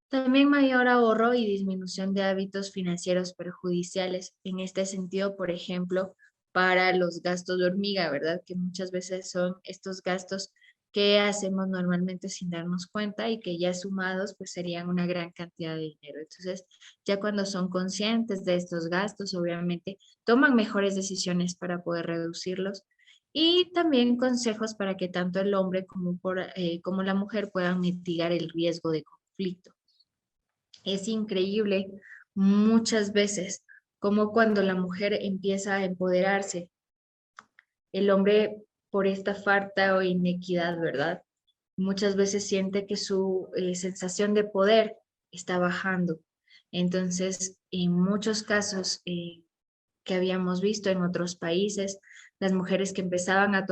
También mayor ahorro y disminución de hábitos financieros perjudiciales. En este sentido, por ejemplo, para los gastos de hormiga, ¿verdad? Que muchas veces son estos gastos que hacemos normalmente sin darnos cuenta y que ya sumados pues serían una gran cantidad de dinero. Entonces, ya cuando son conscientes de estos gastos, obviamente toman mejores decisiones para poder reducirlos y también consejos para que tanto el hombre como la mujer puedan mitigar el riesgo de conflicto. Es increíble muchas veces como cuando la mujer empieza a empoderarse, el hombre por esta falta o inequidad, ¿verdad? Muchas veces siente que su sensación de poder está bajando. Entonces, en muchos casos que habíamos visto en otros países, las mujeres que empezaban a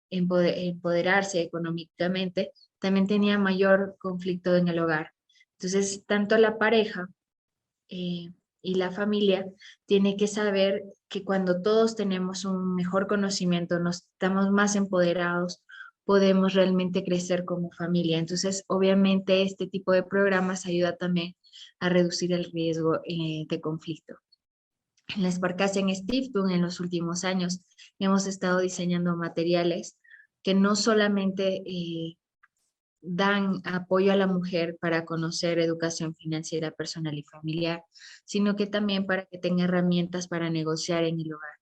empoderarse económicamente, también tenían mayor conflicto en el hogar. Entonces, tanto la pareja y la familia tiene que saber que cuando todos tenemos un mejor conocimiento, nos estamos más empoderados, podemos realmente crecer como familia. Entonces, obviamente, este tipo de programas ayuda también a reducir el riesgo de conflicto. En la Sparkassen Stiftung en los últimos años hemos estado diseñando materiales que no solamente dan apoyo a la mujer para conocer educación financiera personal y familiar, sino que también para que tenga herramientas para negociar en el hogar.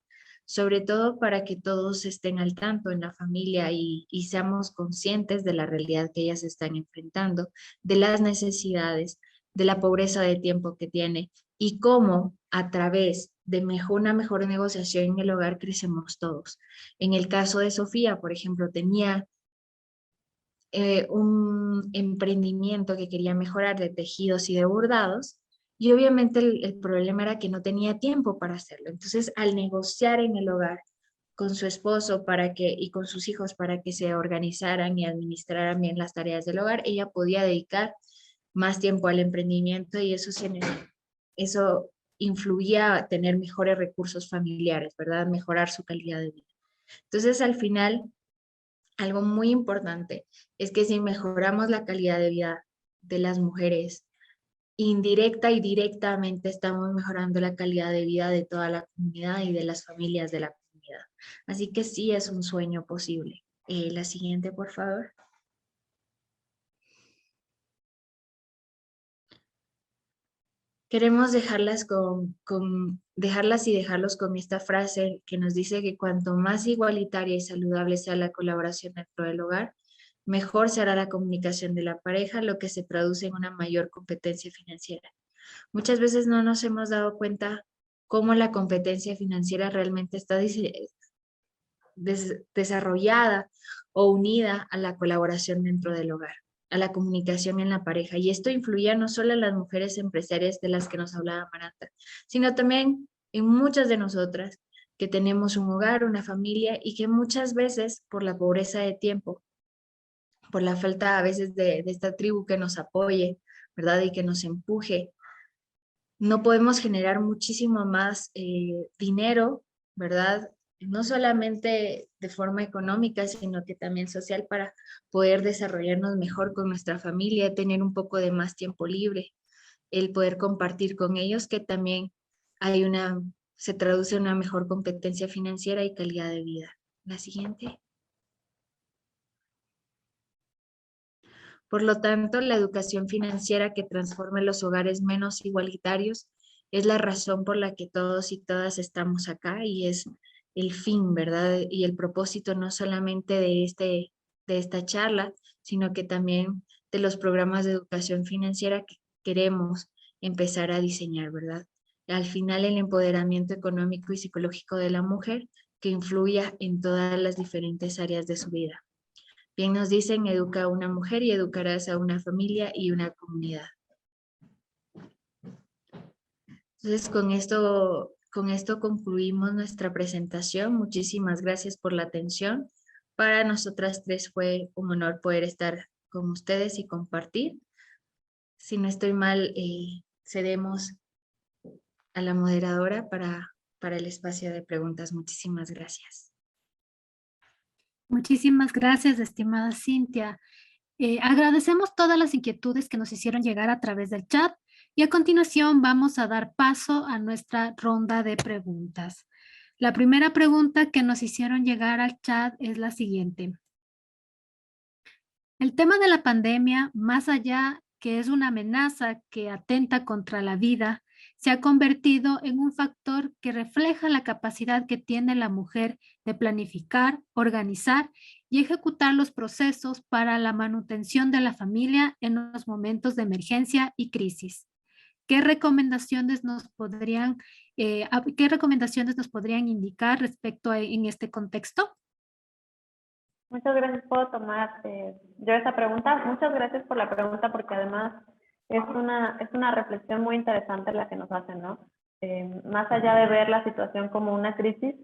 Sobre todo para que todos estén al tanto en la familia y seamos conscientes de la realidad que ellas están enfrentando, de las necesidades, de la pobreza de tiempo que tiene y cómo a través de una mejor negociación en el hogar crecemos todos. En el caso de Sofía, por ejemplo, tenía un emprendimiento que quería mejorar de tejidos y de bordados, y obviamente el problema era que no tenía tiempo para hacerlo. Entonces, al negociar en el hogar con su esposo y con sus hijos para que se organizaran y administraran bien las tareas del hogar, ella podía dedicar más tiempo al emprendimiento y eso influía a tener mejores recursos familiares, ¿verdad? Mejorar su calidad de vida. Entonces, al final, algo muy importante es que si mejoramos la calidad de vida de las mujeres, indirecta y directamente estamos mejorando la calidad de vida de toda la comunidad y de las familias de la comunidad. Así que sí es un sueño posible. La siguiente, por favor. Queremos dejarlas dejarlas y dejarlos con esta frase que nos dice que cuanto más igualitaria y saludable sea la colaboración dentro del hogar, mejor será la comunicación de la pareja, lo que se traduce en una mayor competencia financiera. Muchas veces no nos hemos dado cuenta cómo la competencia financiera realmente está desarrollada o unida a la colaboración dentro del hogar, a la comunicación en la pareja. Y esto influye no solo en las mujeres empresarias de las que nos hablaba Maranta, sino también en muchas de nosotras que tenemos un hogar, una familia y que muchas veces por la pobreza de tiempo, por la falta a veces de esta tribu que nos apoye, ¿verdad? Y que nos empuje, no podemos generar muchísimo más dinero, ¿verdad? No solamente de forma económica, sino que también social para poder desarrollarnos mejor con nuestra familia, tener un poco de más tiempo libre, el poder compartir con ellos, que también se traduce en una mejor competencia financiera y calidad de vida. La siguiente. Por lo tanto, la educación financiera que transforme los hogares menos igualitarios es la razón por la que todos y todas estamos acá y es el fin, ¿verdad? Y el propósito no solamente de esta charla, sino que también de los programas de educación financiera que queremos empezar a diseñar, ¿verdad? Al final, el empoderamiento económico y psicológico de la mujer que influya en todas las diferentes áreas de su vida. Bien nos dicen, educa a una mujer y educarás a una familia y una comunidad. Entonces, con esto concluimos nuestra presentación. Muchísimas gracias por la atención. Para nosotras tres fue un honor poder estar con ustedes y compartir. Si no estoy mal, cedemos a la moderadora para el espacio de preguntas. Muchísimas gracias. Muchísimas gracias, estimada Cintia. Agradecemos todas las inquietudes que nos hicieron llegar a través del chat y a continuación vamos a dar paso a nuestra ronda de preguntas. La primera pregunta que nos hicieron llegar al chat es la siguiente. El tema de la pandemia, más allá que es una amenaza que atenta contra la vida, se ha convertido en un factor que refleja la capacidad que tiene la mujer de planificar, organizar y ejecutar los procesos para la manutención de la familia en los momentos de emergencia y crisis. ¿Qué recomendaciones nos podrían indicar respecto en este contexto? Muchas gracias. Puedo tomar yo esa pregunta. Muchas gracias por la pregunta porque además es una reflexión muy interesante la que nos hacen, ¿no? Más allá de ver la situación como una crisis,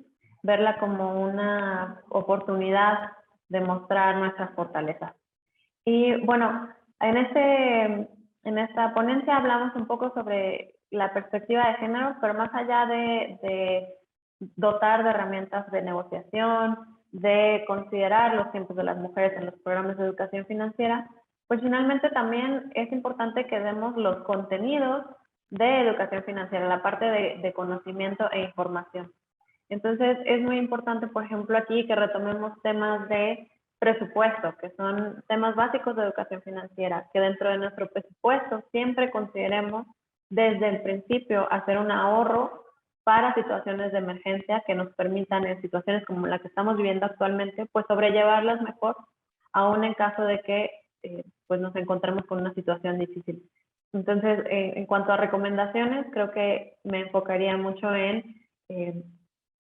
verla como una oportunidad de mostrar nuestras fortalezas. Y bueno, en esta ponencia hablamos un poco sobre la perspectiva de género, pero más allá de dotar de herramientas de negociación, de considerar los tiempos de las mujeres en los programas de educación financiera, pues finalmente también es importante que demos los contenidos de educación financiera, la parte de conocimiento e información. Entonces es muy importante, por ejemplo, aquí que retomemos temas de presupuesto, que son temas básicos de educación financiera, que dentro de nuestro presupuesto siempre consideremos desde el principio hacer un ahorro para situaciones de emergencia que nos permitan en situaciones como la que estamos viviendo actualmente, pues sobrellevarlas mejor, aún en caso de que pues nos encontremos con una situación difícil. Entonces, en cuanto a recomendaciones, creo que me enfocaría mucho en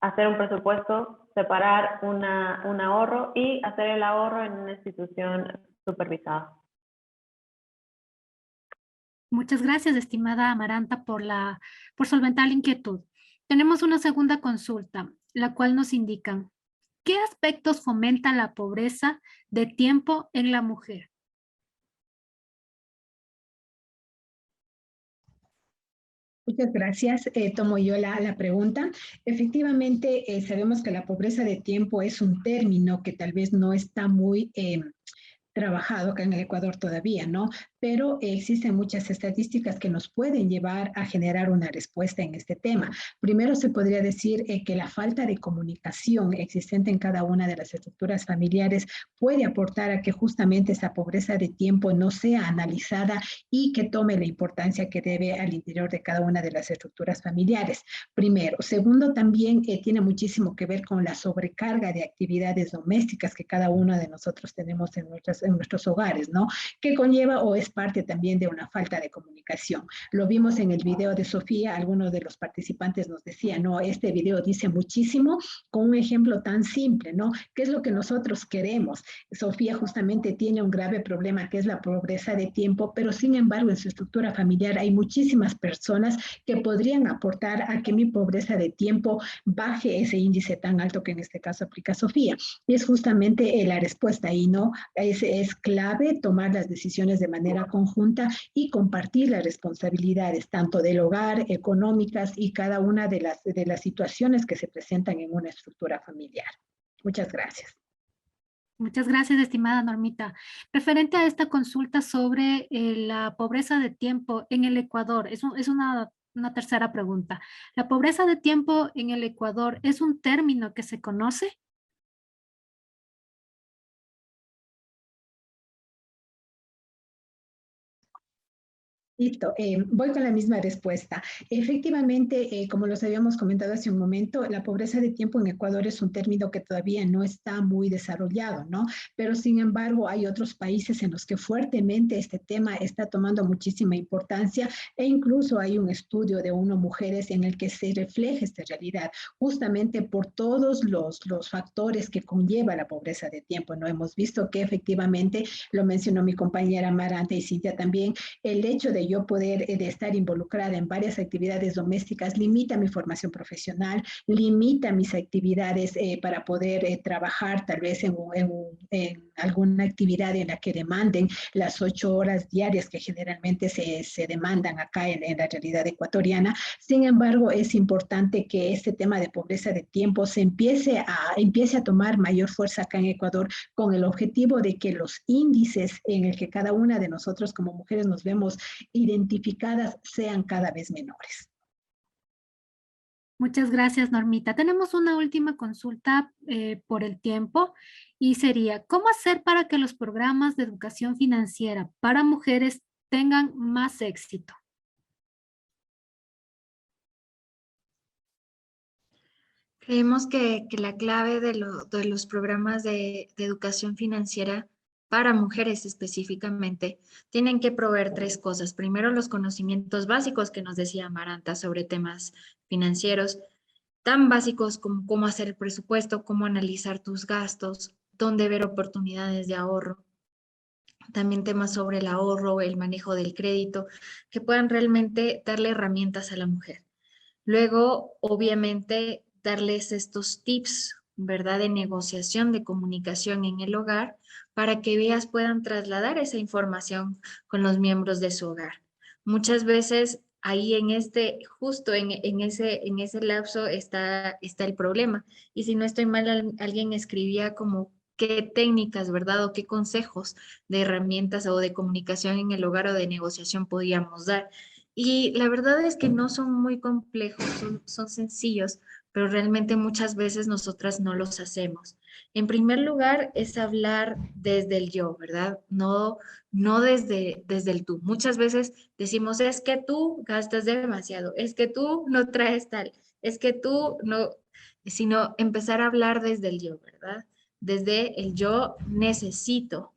hacer un presupuesto, separar un ahorro y hacer el ahorro en una institución supervisada. Muchas gracias, estimada Amaranta, por solventar la inquietud. Tenemos una segunda consulta, la cual nos indican, ¿qué aspectos fomentan la pobreza de tiempo en la mujer? Muchas gracias. Tomo yo la pregunta. Efectivamente, sabemos que la pobreza de tiempo es un término que tal vez no está muy trabajado acá en el Ecuador todavía, ¿no? Pero existen muchas estadísticas que nos pueden llevar a generar una respuesta en este tema. Primero se podría decir que la falta de comunicación existente en cada una de las estructuras familiares puede aportar a que justamente esa pobreza de tiempo no sea analizada y que tome la importancia que debe al interior de cada una de las estructuras familiares. Primero. Segundo, también tiene muchísimo que ver con la sobrecarga de actividades domésticas que cada uno de nosotros tenemos en nuestros hogares, ¿no? Que conlleva o es parte también de una falta de comunicación. Lo vimos en el video de Sofía, algunos de los participantes nos decían, no, este video dice muchísimo con un ejemplo tan simple, ¿no? ¿Qué es lo que nosotros queremos? Sofía justamente tiene un grave problema que es la pobreza de tiempo, pero sin embargo en su estructura familiar hay muchísimas personas que podrían aportar a que mi pobreza de tiempo baje ese índice tan alto que en este caso aplica Sofía. Y es justamente la respuesta ahí, ¿no? Es clave tomar las decisiones de manera conjunta y compartir las responsabilidades, tanto del hogar, económicas y cada una de las situaciones que se presentan en una estructura familiar. Muchas gracias. Muchas gracias, estimada Normita. Referente a esta consulta sobre la pobreza de tiempo en el Ecuador, es una tercera pregunta. ¿La pobreza de tiempo en el Ecuador es un término que se conoce? Listo, voy con la misma respuesta. Efectivamente, como los habíamos comentado hace un momento, la pobreza de tiempo en Ecuador es un término que todavía no está muy desarrollado, ¿no? Pero sin embargo, hay otros países en los que fuertemente este tema está tomando muchísima importancia e incluso hay un estudio de UNO Mujeres en el que se refleja esta realidad, justamente por todos los factores que conlleva la pobreza de tiempo, ¿no? Hemos visto que efectivamente, lo mencionó mi compañera Amaranta y Cintia también, el hecho de yo poder de estar involucrada en varias actividades domésticas limita mi formación profesional, limita mis actividades para poder trabajar tal vez en alguna actividad en la que demanden las 8 horas diarias que generalmente se demandan acá en la realidad ecuatoriana. Sin embargo, es importante que este tema de pobreza de tiempo se empiece a tomar mayor fuerza acá en Ecuador, con el objetivo de que los índices en el que cada una de nosotros como mujeres nos vemos identificadas sean cada vez menores. Muchas gracias, Normita. Tenemos una última consulta por el tiempo y sería, ¿cómo hacer para que los programas de educación financiera para mujeres tengan más éxito? Creemos que la clave de los programas de educación financiera para mujeres específicamente tienen que proveer 3 cosas. Primero, los conocimientos básicos que nos decía Amaranta sobre temas financieros, tan básicos como cómo hacer el presupuesto, cómo analizar tus gastos, dónde ver oportunidades de ahorro. También temas sobre el ahorro, el manejo del crédito, que puedan realmente darle herramientas a la mujer. Luego, obviamente, darles estos tips, ¿verdad? De negociación, de comunicación en el hogar, para que ellas puedan trasladar esa información con los miembros de su hogar. Muchas veces ahí justo en ese lapso está el problema. Y si no estoy mal, alguien escribía como qué técnicas, ¿verdad? O qué consejos de herramientas o de comunicación en el hogar o de negociación podíamos dar. Y la verdad es que no son muy complejos, son sencillos, pero realmente muchas veces nosotras no los hacemos. En primer lugar, es hablar desde el yo, ¿verdad? No desde el tú. Muchas veces decimos, es que tú gastas demasiado, es que tú no traes tal, es que tú no, sino empezar a hablar desde el yo, ¿verdad? Desde el yo necesito,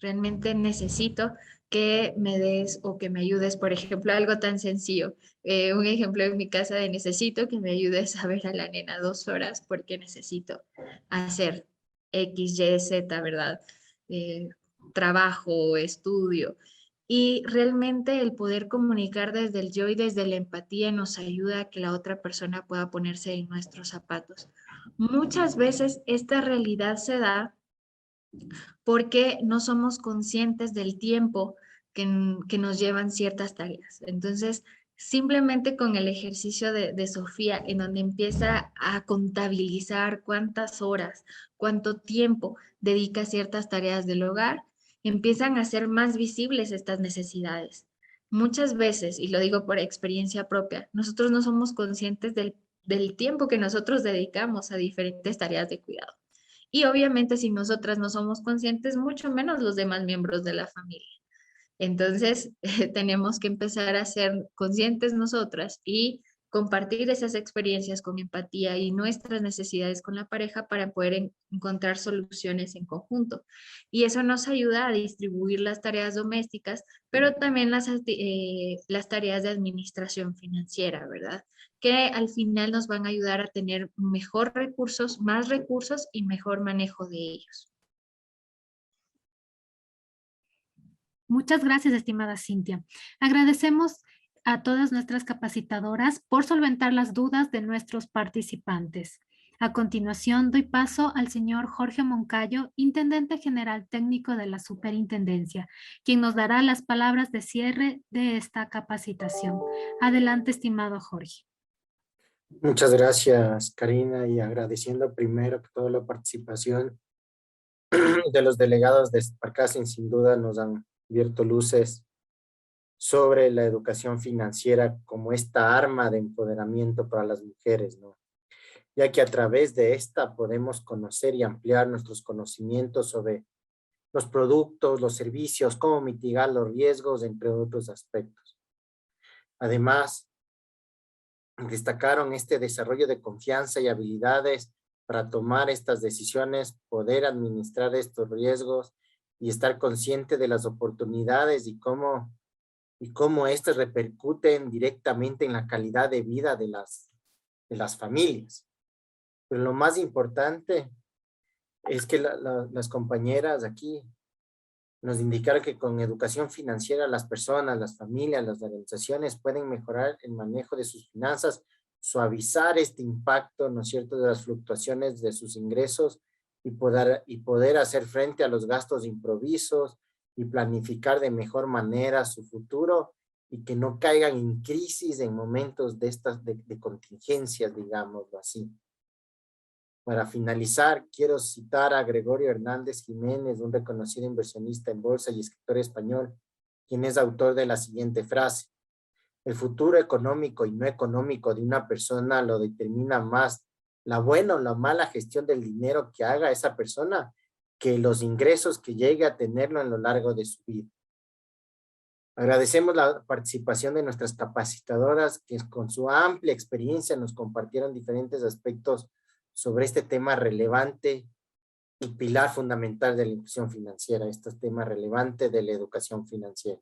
realmente necesito que me des o que me ayudes, por ejemplo, algo tan sencillo. Un ejemplo en mi casa de necesito que me ayudes a ver a la nena 2 horas porque necesito hacer X, Y, Z, ¿verdad? Eh, Trabajo, estudio. Y realmente el poder comunicar desde el yo y desde la empatía nos ayuda a que la otra persona pueda ponerse en nuestros zapatos. Muchas veces esta realidad se da porque no somos conscientes del tiempo que nos llevan ciertas tareas. Entonces, simplemente con el ejercicio de Sofía, en donde empieza a contabilizar cuántas horas, cuánto tiempo dedica a ciertas tareas del hogar, empiezan a ser más visibles estas necesidades. Muchas veces, y lo digo por experiencia propia, nosotros no somos conscientes del tiempo que nosotros dedicamos a diferentes tareas de cuidado. Y obviamente si nosotras no somos conscientes, mucho menos los demás miembros de la familia. Entonces, tenemos que empezar a ser conscientes nosotras y compartir esas experiencias con empatía y nuestras necesidades con la pareja para poder encontrar soluciones en conjunto. Y eso nos ayuda a distribuir las tareas domésticas, pero también las tareas de administración financiera, ¿verdad? Que al final nos van a ayudar a tener mejor recursos, más recursos y mejor manejo de ellos. Muchas gracias, estimada Cintia. Agradecemos a todas nuestras capacitadoras por solventar las dudas de nuestros participantes. A continuación, doy paso al señor Jorge Moncayo, Intendente General Técnico de la Superintendencia, quien nos dará las palabras de cierre de esta capacitación. Adelante, estimado Jorge. Muchas gracias, Karina, y agradeciendo primero que toda la participación de los delegados de Sparcassin, sin duda nos han abierto luces sobre la educación financiera como esta arma de empoderamiento para las mujeres, ¿no? Ya que a través de esta podemos conocer y ampliar nuestros conocimientos sobre los productos, los servicios, cómo mitigar los riesgos, entre otros aspectos. Además, destacaron este desarrollo de confianza y habilidades para tomar estas decisiones, poder administrar estos riesgos y estar consciente de las oportunidades y cómo estas repercuten directamente en la calidad de vida de las familias. Pero lo más importante es que las compañeras aquí Nos indicaron que con educación financiera las personas, las familias, las organizaciones pueden mejorar el manejo de sus finanzas, suavizar este impacto, ¿no es cierto?, de las fluctuaciones de sus ingresos y poder hacer frente a los gastos improvisos y planificar de mejor manera su futuro y que no caigan en crisis en momentos de contingencias, digámoslo así. Para finalizar, quiero citar a Gregorio Hernández Jiménez, un reconocido inversionista en bolsa y escritor español, quien es autor de la siguiente frase: el futuro económico y no económico de una persona lo determina más la buena o la mala gestión del dinero que haga esa persona que los ingresos que llegue a tenerlo a lo largo de su vida. Agradecemos la participación de nuestras capacitadoras que con su amplia experiencia nos compartieron diferentes aspectos sobre este tema relevante y pilar fundamental de la inclusión financiera, este tema relevante de la educación financiera.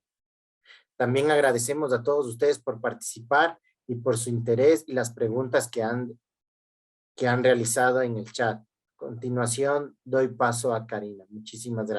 También agradecemos a todos ustedes por participar y por su interés y las preguntas que han realizado en el chat. A continuación, doy paso a Karina. Muchísimas gracias.